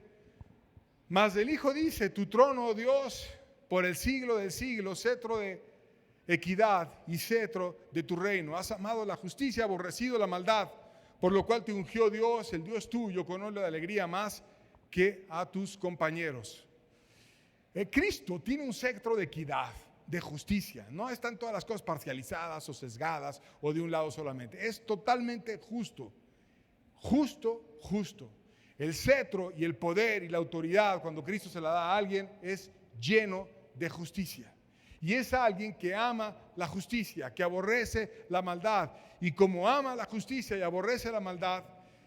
mas el Hijo dice: tu trono, oh Dios, por el siglo del siglo, cetro de equidad y cetro de tu reino. Has amado la justicia, aborrecido la maldad, por lo cual te ungió Dios, el Dios tuyo, con óleo de alegría más que a tus compañeros. Cristo tiene un cetro de equidad, de justicia. No están todas las cosas parcializadas o sesgadas o de un lado solamente. Es totalmente justo. Justo, justo. El cetro y el poder y la autoridad, cuando Cristo se la da a alguien, es lleno de justicia. Y es alguien que ama la justicia, que aborrece la maldad. Y como ama la justicia y aborrece la maldad,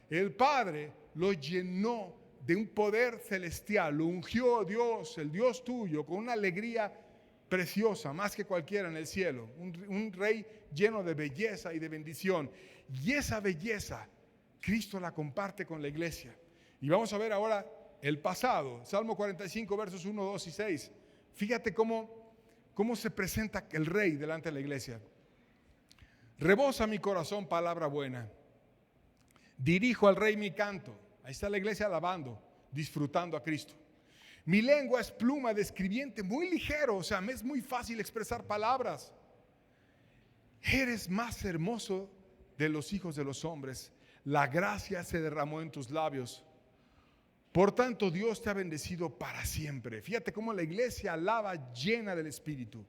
el Padre lo llenó de un poder celestial. Lo ungió Dios, el Dios tuyo, con una alegría preciosa, más que cualquiera en el cielo. Un rey lleno de belleza y de bendición. Y esa belleza, Cristo la comparte con la iglesia. Y vamos a ver ahora el pasado. Salmo 45, versos 1, 2 y 6. Fíjate cómo se presenta el rey delante de la iglesia. Rebosa mi corazón palabra buena. Dirijo al rey mi canto. Ahí está la iglesia alabando, disfrutando a Cristo. Mi lengua es pluma de escribiente, muy ligero, o sea, me es muy fácil expresar palabras. Eres más hermoso de los hijos de los hombres. La gracia se derramó en tus labios. Por tanto, Dios te ha bendecido para siempre. Fíjate cómo la iglesia alaba llena del Espíritu.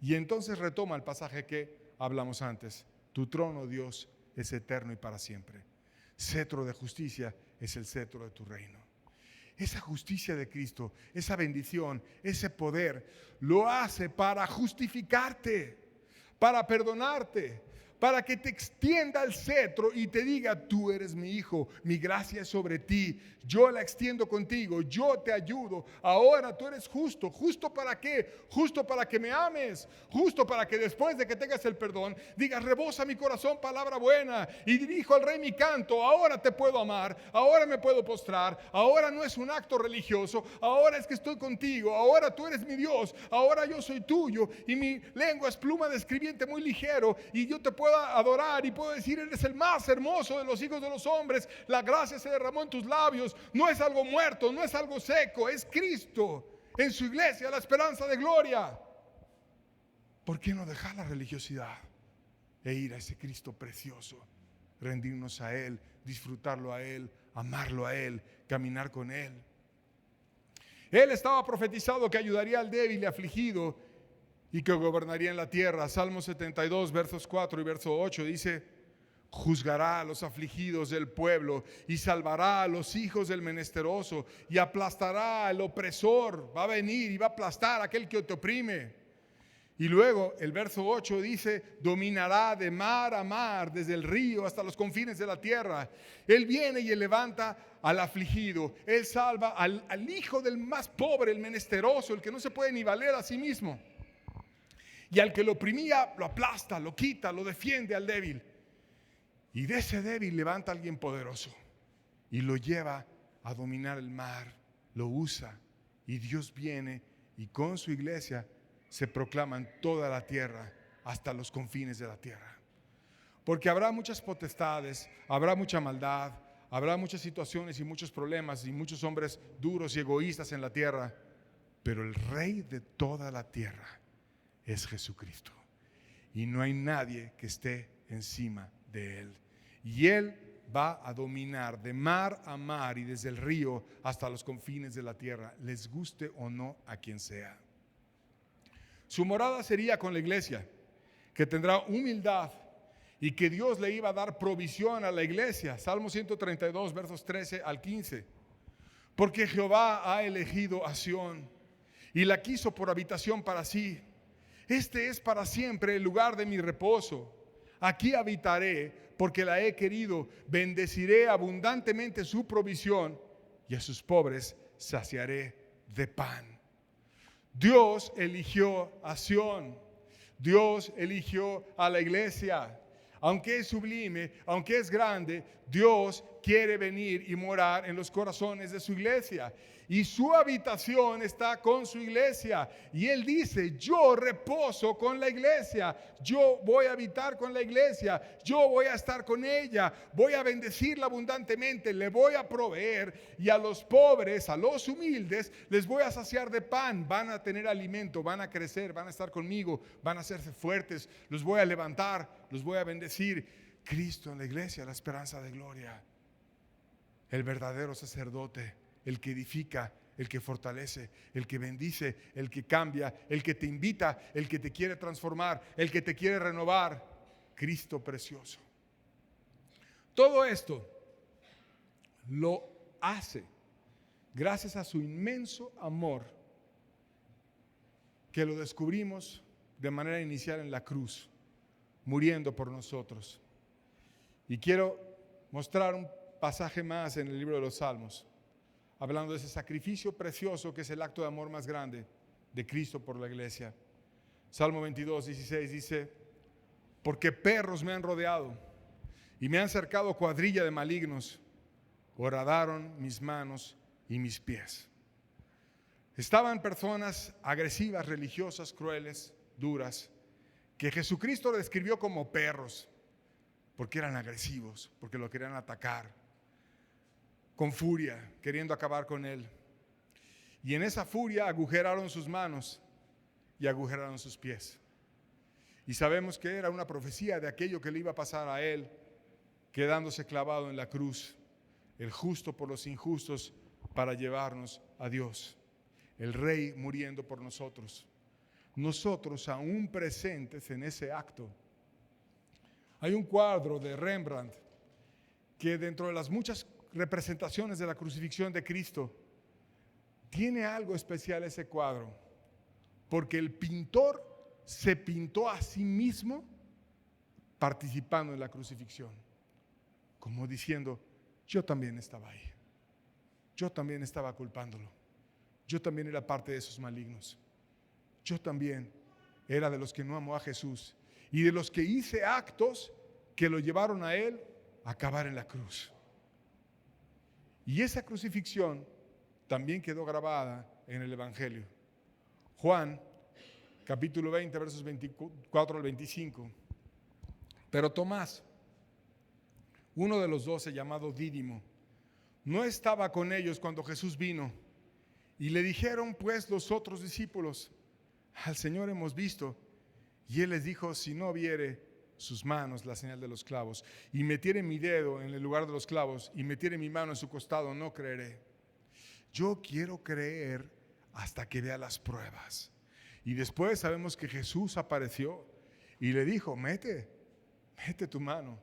Y entonces retoma el pasaje que hablamos antes. Tu trono, Dios, es eterno y para siempre. Cetro de justicia es el cetro de tu reino. Esa justicia de Cristo, esa bendición, ese poder, lo hace para justificarte, para perdonarte, para que te extienda el cetro y te diga: tú eres mi hijo, mi gracia es sobre ti, yo la extiendo contigo, yo te ayudo. Ahora tú eres justo. ¿Justo para qué? Justo para que me ames, justo para que después de que tengas el perdón digas: rebosa mi corazón palabra buena, y dirijo al rey mi canto. Ahora te puedo amar, ahora me puedo postrar, ahora no es un acto religioso, ahora es que estoy contigo, ahora tú eres mi Dios, ahora yo soy tuyo, y mi lengua es pluma de escribiente muy ligero, y yo te puedo adorar y puedo decir: eres el más hermoso de los hijos de los hombres. La gracia se derramó en tus labios. No es algo muerto, no es algo seco, es Cristo en su iglesia, la esperanza de gloria. ¿Por qué no dejar la religiosidad e ir a ese Cristo precioso? Rendirnos a Él, disfrutarlo a Él, amarlo a Él, caminar con Él. Él estaba profetizado que ayudaría al débil y afligido y que gobernaría en la tierra. Salmo 72, versos 4 y verso 8 dice: juzgará a los afligidos del pueblo y salvará a los hijos del menesteroso y aplastará al opresor. Va a venir y va a aplastar a aquel que te oprime. Y luego el verso 8 dice: dominará de mar a mar, desde el río hasta los confines de la tierra. Él viene y él levanta al afligido. Él salva al hijo del más pobre, el menesteroso, el que no se puede ni valer a sí mismo. Y al que lo oprimía, lo aplasta, lo quita, lo defiende al débil. Y de ese débil levanta a alguien poderoso y lo lleva a dominar el mar, lo usa, y Dios viene y con su iglesia se proclama en toda la tierra, hasta los confines de la tierra. Porque habrá muchas potestades, habrá mucha maldad, habrá muchas situaciones y muchos problemas y muchos hombres duros y egoístas en la tierra, pero el Rey de toda la tierra es Jesucristo, y no hay nadie que esté encima de Él. Y Él va a dominar de mar a mar y desde el río hasta los confines de la tierra, les guste o no a quien sea. Su morada sería con la iglesia, que tendrá humildad y que Dios le iba a dar provisión a la iglesia. Salmo 132, versos 13 al 15. Porque Jehová ha elegido a Sión y la quiso por habitación para sí. Este es para siempre el lugar de mi reposo. Aquí habitaré porque la he querido. Bendeciré abundantemente su provisión y a sus pobres saciaré de pan. Dios eligió a Sión. Dios eligió a la iglesia. Aunque es sublime, aunque es grande, Dios quiere venir y morar en los corazones de su iglesia. Y su habitación está con su iglesia. Y Él dice: yo reposo con la iglesia. Yo voy a habitar con la iglesia. Yo voy a estar con ella. Voy a bendecirla abundantemente. Le voy a proveer. Y a los pobres, a los humildes, les voy a saciar de pan. Van a tener alimento, van a crecer, van a estar conmigo, van a hacerse fuertes. Los voy a levantar, los voy a bendecir. Cristo en la iglesia, la esperanza de gloria. El verdadero sacerdote. El que edifica, el que fortalece, el que bendice, el que cambia, el que te invita, el que te quiere transformar, el que te quiere renovar. Cristo precioso. Todo esto lo hace gracias a su inmenso amor, que lo descubrimos de manera inicial en la cruz, muriendo por nosotros. Y quiero mostrar un pasaje más en el libro de los Salmos, hablando de ese sacrificio precioso que es el acto de amor más grande de Cristo por la iglesia. Salmo 22, 16 dice: porque perros me han rodeado y me han cercado cuadrilla de malignos, horadaron mis manos y mis pies. Estaban personas agresivas, religiosas, crueles, duras, que Jesucristo describió como perros, porque eran agresivos, porque lo querían atacar, con furia, queriendo acabar con él. Y en esa furia agujeraron sus manos y agujeraron sus pies. Y sabemos que era una profecía de aquello que le iba a pasar a él, quedándose clavado en la cruz, el justo por los injustos, para llevarnos a Dios, el Rey muriendo por nosotros. Nosotros aún presentes en ese acto. Hay un cuadro de Rembrandt que, dentro de las muchas representaciones de la crucifixión de Cristo, tiene algo especial ese cuadro, porque el pintor se pintó a sí mismo participando en la crucifixión, como diciendo: yo también estaba ahí, yo también estaba culpándolo, yo también era parte de esos malignos, yo también era de los que no amó a Jesús y de los que hice actos que lo llevaron a él a acabar en la cruz. Y esa crucifixión también quedó grabada en el Evangelio. Juan, capítulo 20, versos 24 al 25. Pero Tomás, uno de los 12, llamado Dídimo, no estaba con ellos cuando Jesús vino. Y le dijeron pues los otros discípulos: al Señor hemos visto. Y él les dijo: si no viere sus manos la señal de los clavos, y metiere mi dedo en el lugar de los clavos, y metiere mi mano en su costado, no creeré. Yo quiero creer hasta que vea las pruebas. Y después sabemos que Jesús apareció y le dijo: mete tu mano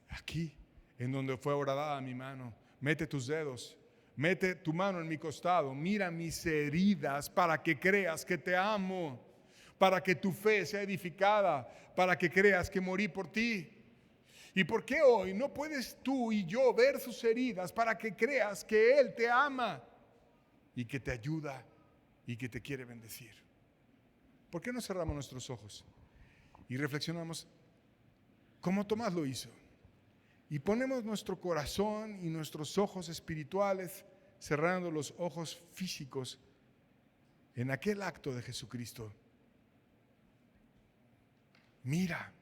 aquí, en donde fue horadada mi mano. Mete tus dedos, mete tu mano en mi costado, mira mis heridas, para que creas que te amo, para que tu fe sea edificada, para que creas que morí por ti. ¿Y por qué hoy no puedes tú y yo ver sus heridas para que creas que Él te ama y que te ayuda y que te quiere bendecir? ¿Por qué no cerramos nuestros ojos y reflexionamos como Tomás lo hizo? Y ponemos nuestro corazón y nuestros ojos espirituales, cerrando los ojos físicos, en aquel acto de Jesucristo. Mira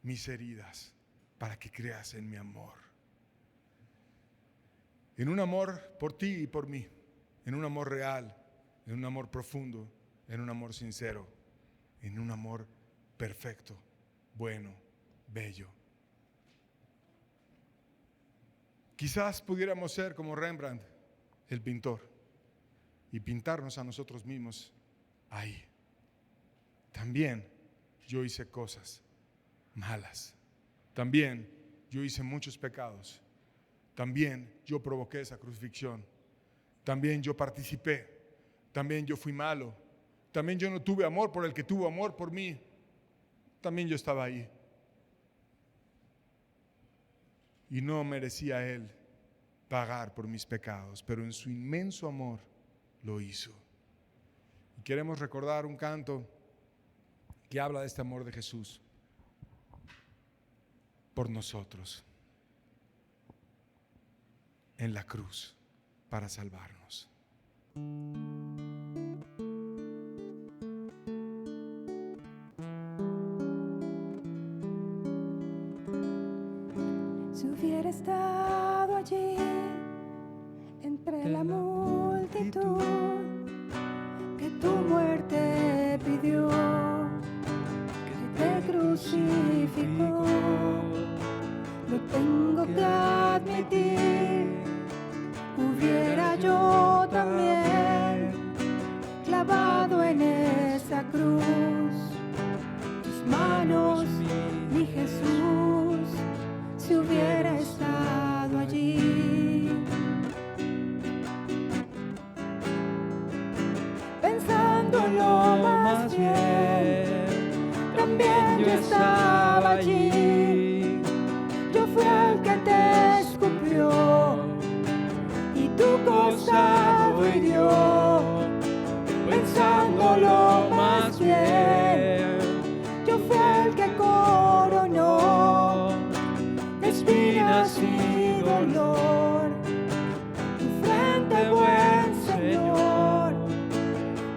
mis heridas para que creas en mi amor. En un amor por ti y por mí, en un amor real, en un amor profundo, en un amor sincero, en un amor perfecto, bueno, bello. Quizás pudiéramos ser como Rembrandt, el pintor, y pintarnos a nosotros mismos ahí. También yo hice cosas malas. También yo hice muchos pecados. También yo provoqué esa crucifixión. También yo participé. También yo fui malo. También yo no tuve amor por el que tuvo amor por mí. También yo estaba ahí. Y no merecía Él pagar por mis pecados, pero en su inmenso amor lo hizo. Y queremos recordar un canto que habla de este amor de Jesús por nosotros en la cruz para salvarnos. Si hubiera estado allí entre la multitud que tu muerte pidió, que te crucificó, lo tengo que admitir, hubiera yo también clavado en esa cruz tus manos, mi Jesús, si hubiera estado allí. Pensándolo más bien, también yo estaba allí. Yo fui el que te escupió y tu costado hirió. Pensándolo más bien, el que coronó de espinas y dolor tu frente, buen Señor.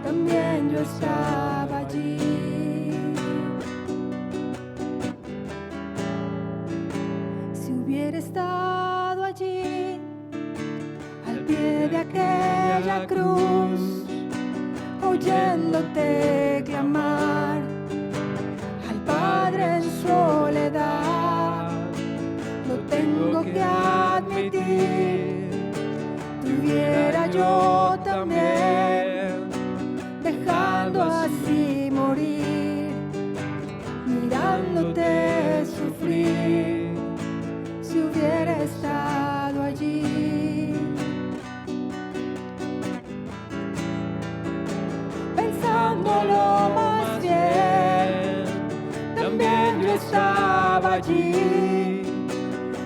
También yo estaba allí. Si hubiera estado allí al pie de aquella cruz, oyéndote clamar al Padre en soledad, lo tengo que admitir, tuviera yo también, dejando así morir, mirándote sufrir, si hubiera estado allí. Pensándolo más bien, también yo estaba allí.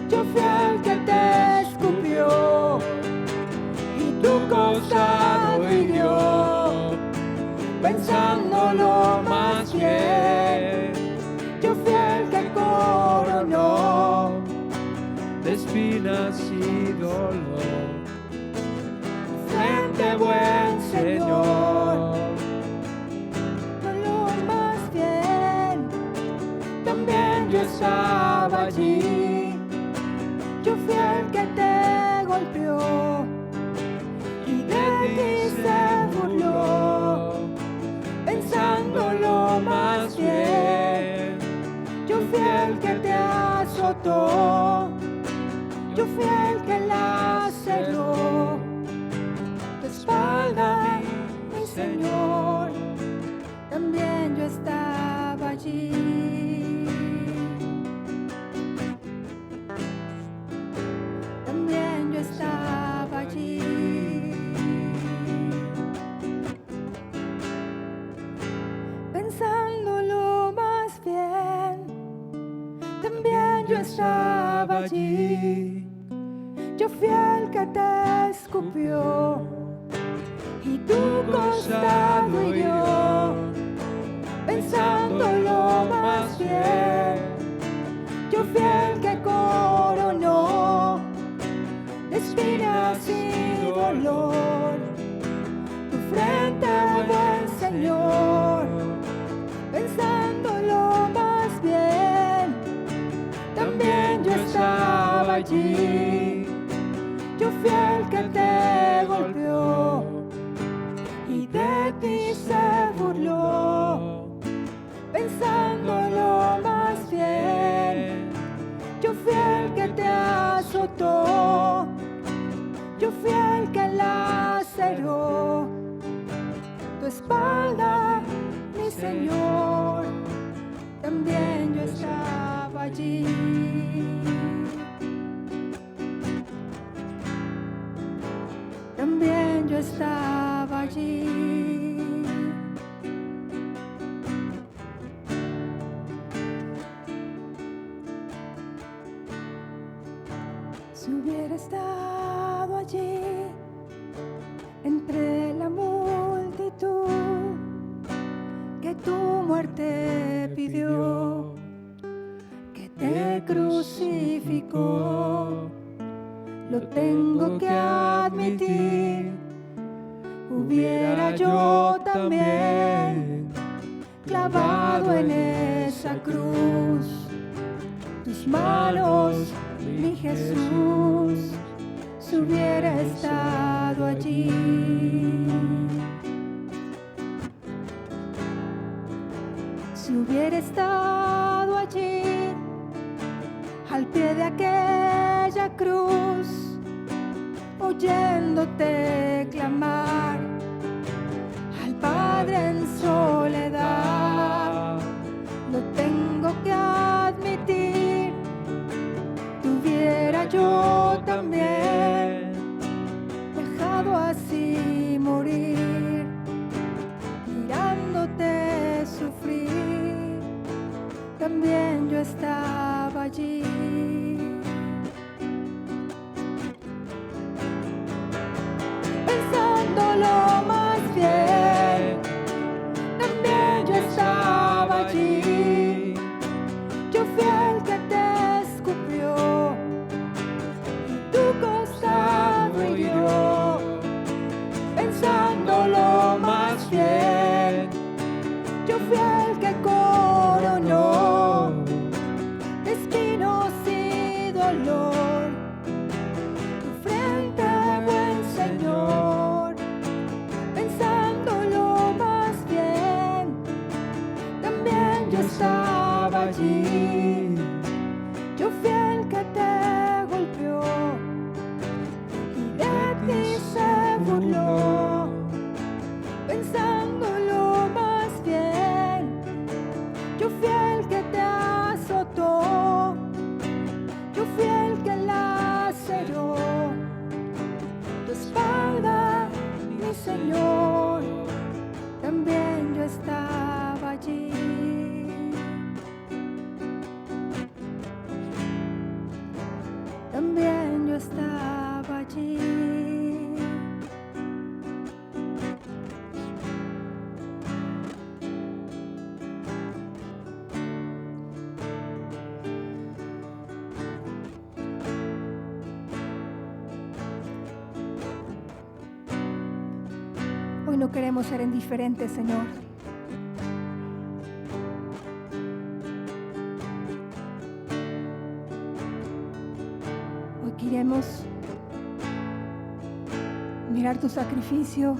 Yo fui el que te escupió y tu costado hirió. Pensándolo más bien, yo fui el que coronó de espinas y dolor. Frente, buen Señor. También yo estaba allí. Yo fui el que te golpeó y de ti se burló. Pensándolo más bien, yo fui el que te azotó. Yo fui el que laceró tu espalda, mi Señor. También yo estaba allí. También yo estaba allí. Pensándolo más bien, también yo estaba allí. Yo fui el que te escupió y tu costado hirió. Pensándolo más bien, yo fui el que coronó de espinas y dolor tu frente, buen Señor. Pensándolo más bien, también yo estaba allí. Yo fui el que te golpeó y de ti se burló. Pensándolo más bien, yo fui el que te azotó. Yo fui el que laceró tu espalda, mi Señor. También yo estaba allí. También yo estaba allí. Si hubiera estado allí entre la multitud que tu muerte pidió, que te crucificó, lo tengo que admitir, hubiera yo también clavado en esa cruz tus manos, mi Jesús, si hubiera estado allí. Si hubiera estado allí al pie de aquella cruz, oyéndote clamar al Padre en soledad, lo tengo que admitir, tuviera yo también dejado así morir, mirándote sufrir, también yo estaba allí. Pensándolo más bien, también yo estaba allí. estaba allí. Yo fui el que te golpeó y de ti se burló, pensando lo más bien. Yo fui el que te azotó, yo fui el que laceró tu espalda, mi Señor. También yo estaba allí. También yo estaba allí. Hoy no queremos ser indiferentes, Señor. Hoy queremos mirar tu sacrificio.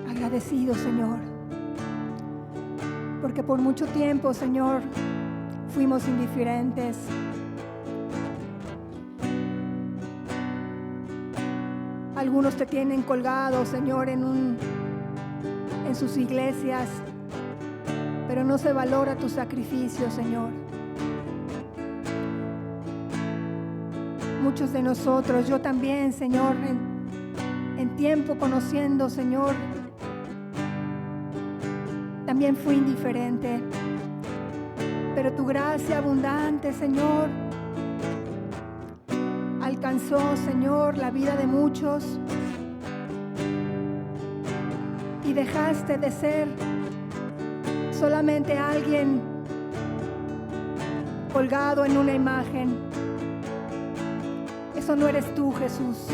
Agradecido, Señor, porque por mucho tiempo, Señor, fuimos indiferentes. Algunos te tienen colgado, Señor, en sus iglesias, pero no se valora tu sacrificio, Señor. Muchos de nosotros, yo también, Señor, en tiempo conociendo, Señor, también fui indiferente. Pero tu gracia abundante, Señor, alcanzó, Señor, la vida de muchos y dejaste de ser solamente alguien colgado en una imagen. Eso no eres tú, Jesús.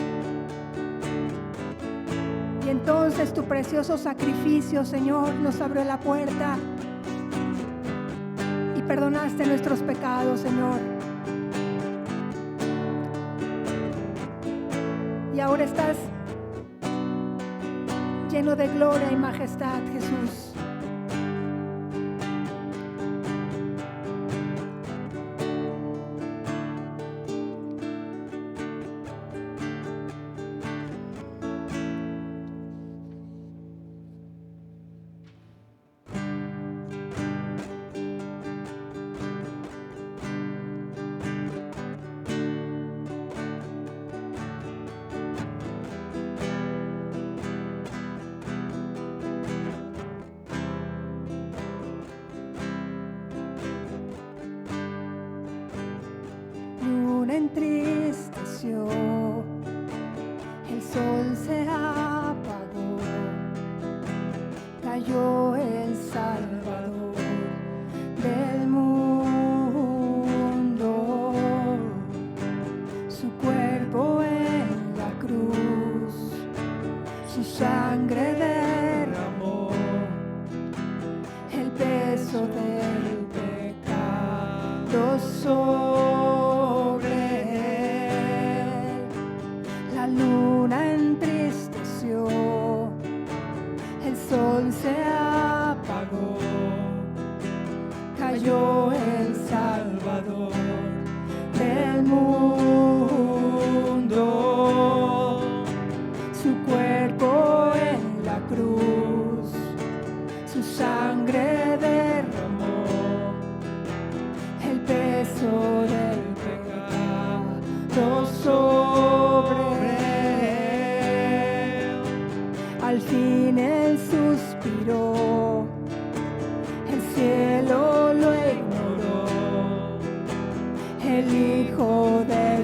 Y entonces tu precioso sacrificio, Señor, nos abrió la puerta. Perdonaste nuestros pecados, Señor. Y ahora estás lleno de gloria y majestad, Jesús. Entristeció, el sol se apagó, cayó el Salvador del mundo, su cuerpo en la cruz, su sangre derramó el peso del pecado sobre él. La luna entristeció, el sol se apagó, cayó el Salvador del mundo, su cuerpo en la cruz, su sangre derramó el peso del pecado sobre él. Al fin él suspiró, el cielo lo ignoró, el Hijo de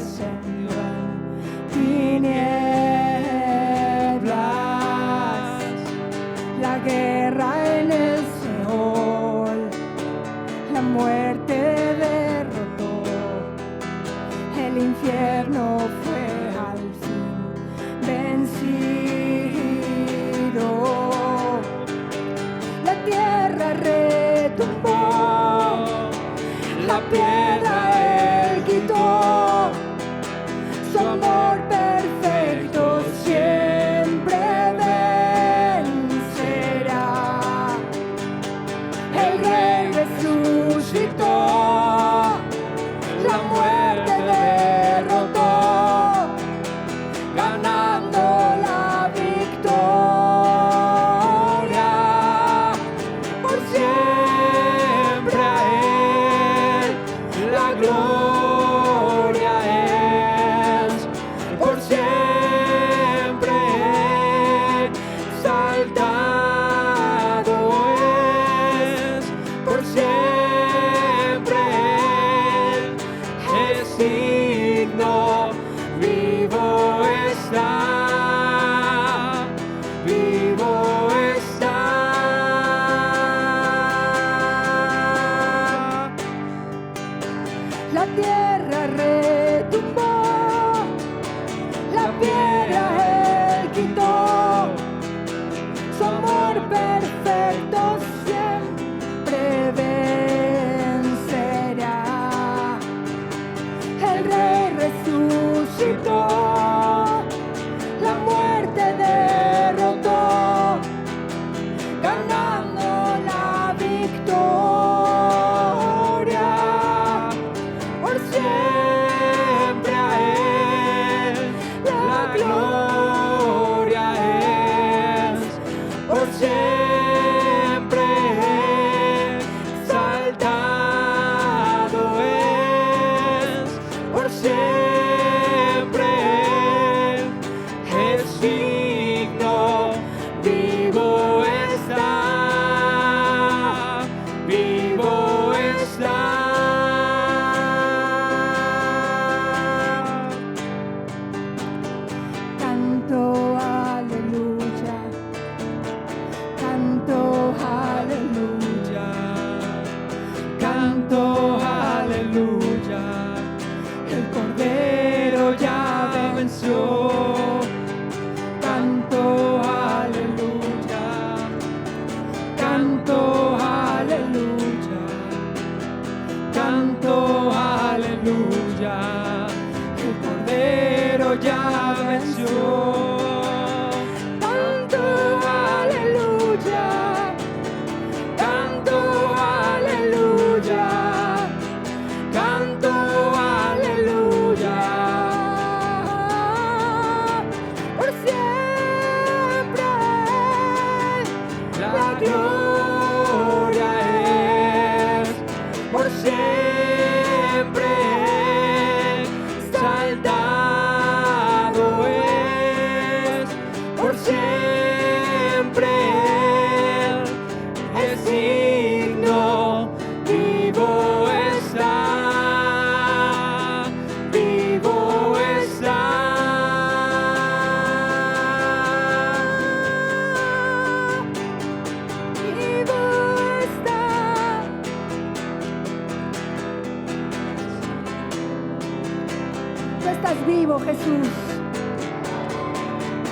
contigo, Jesús.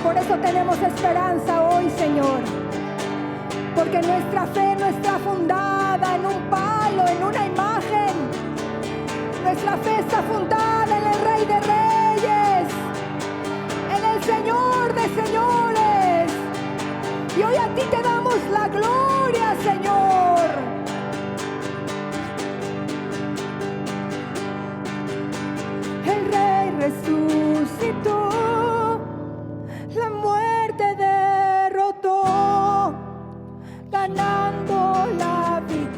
Por eso tenemos esperanza hoy, Señor. Porque nuestra fe no está fundada en un palo, en una imagen. Nuestra fe está fundada en el Rey de Reyes, en el Señor de Señores. Y hoy a ti te damos la gloria, Señor. El Rey resucitó, la muerte derrotó, ganando la victoria.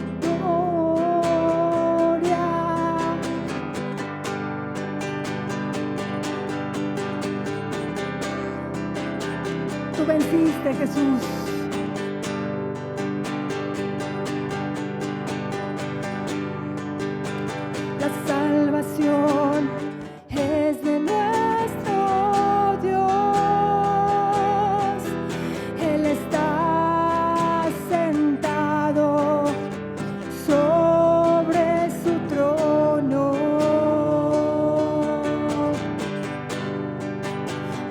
Tú venciste, Jesús. La salvación es de nuestro Dios. Él está sentado sobre su trono.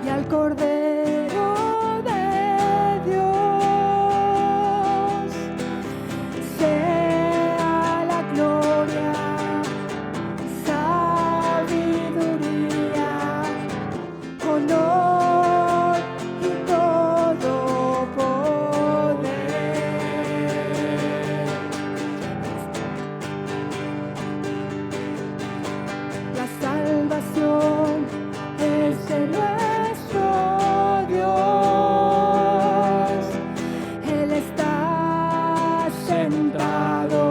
Y al Cordero de Dios sea la gloria, sabiduría, honor y todo poder. La salvación es de nuestro Dios. Él está sentado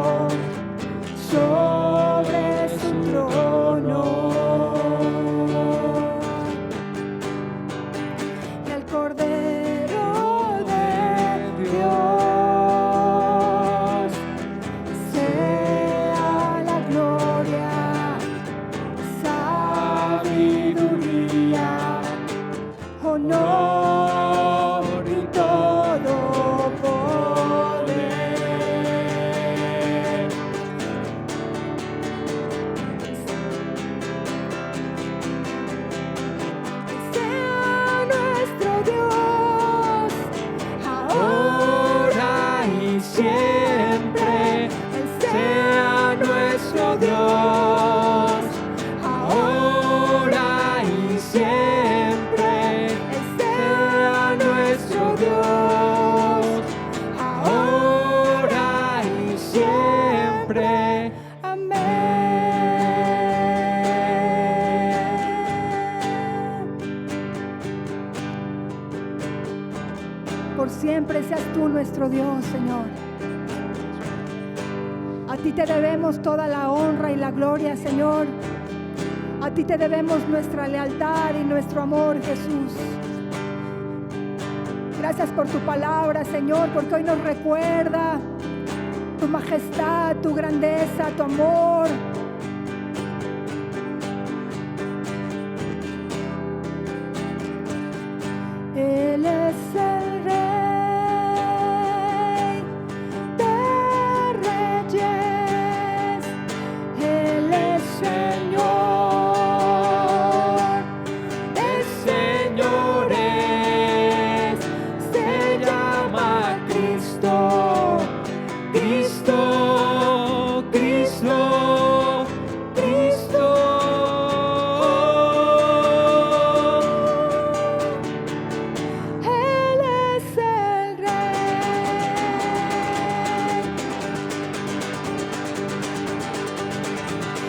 sobre su trono. Y al Cordero de Dios sea la gloria, sabiduría, honor y todo poder. Sea nuestro Dios, ahora y siempre. Sea nuestro Dios, ahora y siempre. Sea nuestro Dios, ahora y siempre. Amén. Por siempre seas tú nuestro Dios, Señor. A ti te debemos toda la honra y la gloria, Señor. A ti te debemos nuestra lealtad y nuestro amor, Jesús. Gracias por tu palabra, Señor, porque hoy nos recuerda tu majestad, tu grandeza, tu amor. Él es el Rey de Reyes. Él es Señor de señores. Se llama Cristo, Cristo, Cristo, Cristo. Él es el Rey.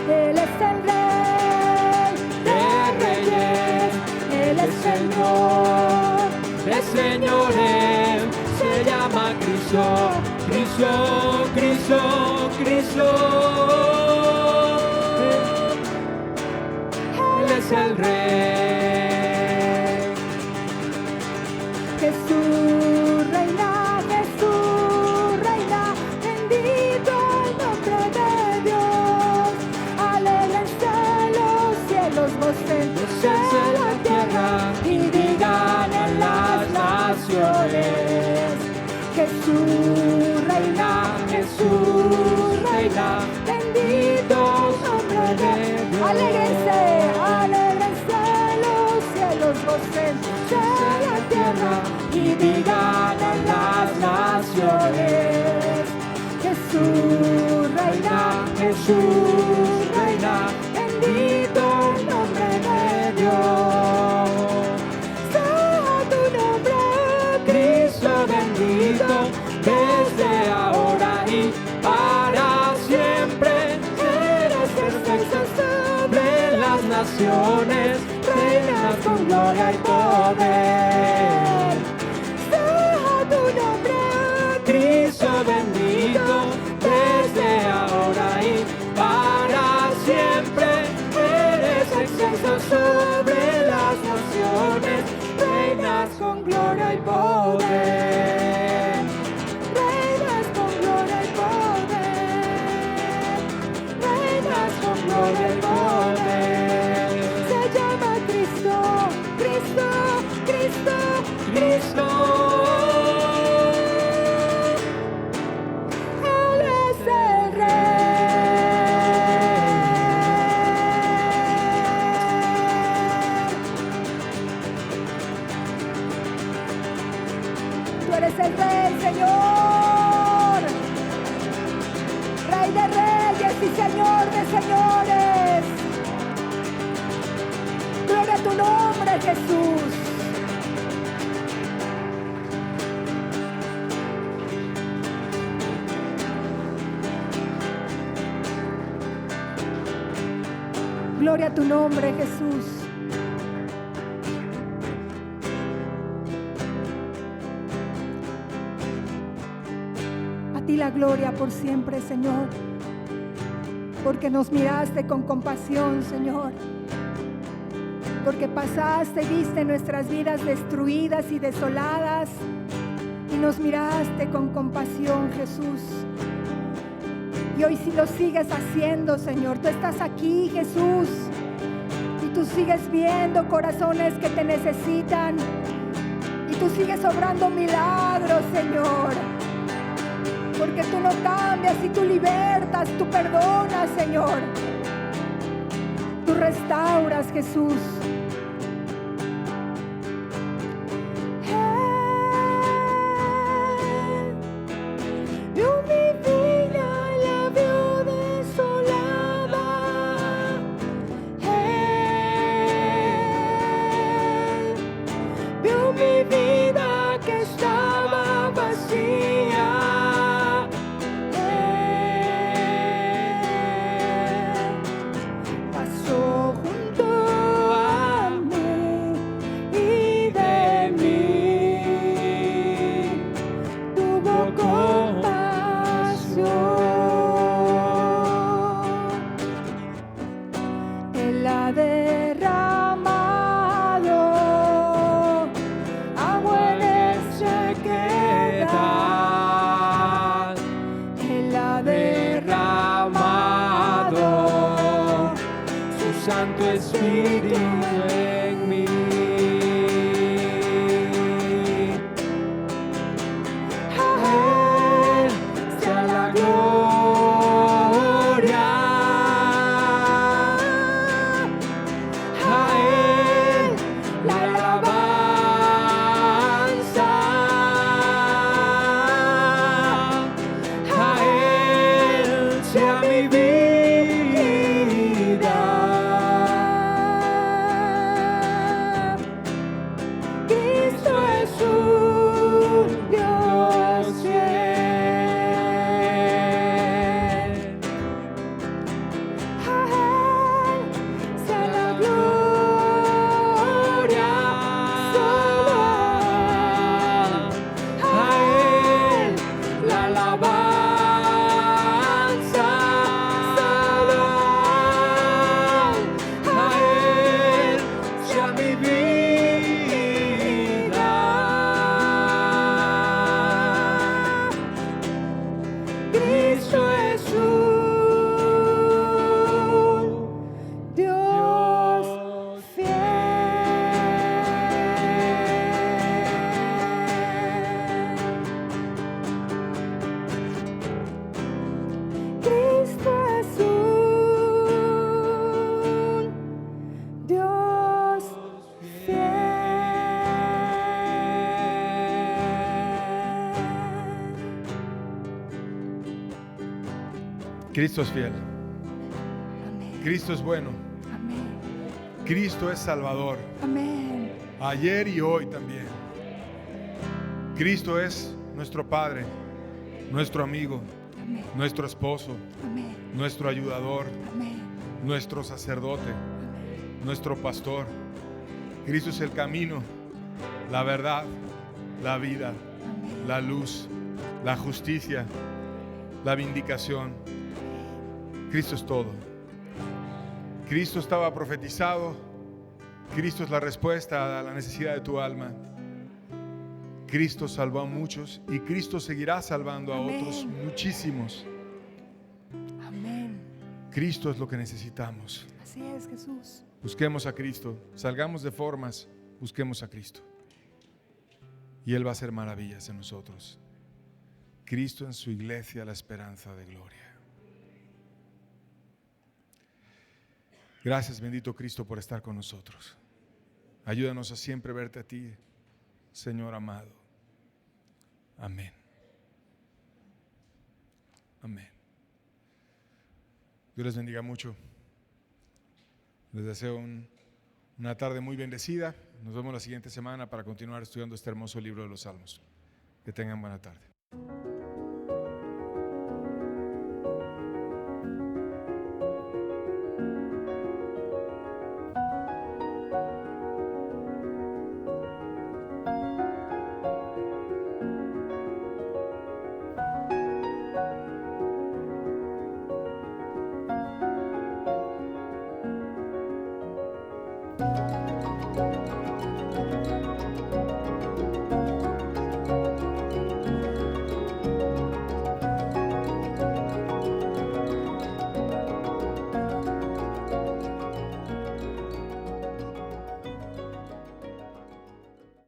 Él es el Rey de Reyes. Él es Señor de señores. Se llama Cristo, Cristo, Cristo, Cristo. Él es el Rey. Jesús reina, bendito el nombre de Dios. Alégrense los cielos, gocénse la tierra y digan en las naciones: Jesús reina, bendito nombre de Dios. Alégrense, alégrense los tierra y digan en las naciones: Jesús reina, Jesús reina, bendito el nombre de Dios. Sea tu nombre, Cristo bendito, desde ahora y para siempre. Eres perfecto sobre las naciones, reinas con gloria y poder. Sea tu nombre, Cristo bendito, desde ahora y para siempre. Eres excelso sobre las naciones, reinas con gloria y poder. Reinas con gloria y poder. Reinas con gloria y poder. Se llama Cristo, Cristo, Cristo, Cristo. Él es el Rey. Tú eres el Rey, Señor. Rey de reyes y Señor de señores. Gloria a tu nombre, Jesús. Gloria a tu nombre, Jesús. A ti la gloria por siempre, Señor, porque nos miraste con compasión, Señor, porque pasaste y viste nuestras vidas destruidas y desoladas y nos miraste con compasión, Jesús. Y hoy sí lo sigues haciendo, Señor. Tú estás aquí, Jesús, y tú sigues viendo corazones que te necesitan y tú sigues obrando milagros, Señor, porque tú no cambias y tú libertas, tú perdonas, Señor, tú restauras, Jesús. Vio mi vida y la vio desolada. Vio mi vida que estaba vacía. Pasó junto a mí y de mí tuvo compasión. Él ha derramado agua en sequedad. Él ha derramado su Santo Espíritu en mí. A Él sea la gloria. A Él la alabanza. A Él sea mi vida. Cristo es fiel. Amén. Cristo es bueno. Amén. Cristo es Salvador. Amén. Ayer y hoy también. Cristo es nuestro Padre, nuestro amigo, Amén. nuestro esposo, Amén. nuestro ayudador, Amén. nuestro sacerdote, Amén. nuestro pastor. Cristo es el camino, la verdad, la vida, Amén. la luz, la justicia, la vindicación. Cristo es todo. Cristo estaba profetizado. Cristo es la respuesta a la necesidad de tu alma. Cristo salvó a muchos y Cristo seguirá salvando a Amén. otros muchísimos. Amén. Cristo es lo que necesitamos. Así es, Jesús. Busquemos a Cristo. Salgamos de formas, busquemos a Cristo. Y Él va a hacer maravillas en nosotros. Cristo en su iglesia, la esperanza de gloria. Gracias, bendito Cristo, por estar con nosotros. Ayúdanos a siempre verte a ti, Señor amado. Amén. Amén. Dios les bendiga mucho. Les deseo una tarde muy bendecida. Nos vemos la siguiente semana para continuar estudiando este hermoso libro de los Salmos. Que tengan buena tarde.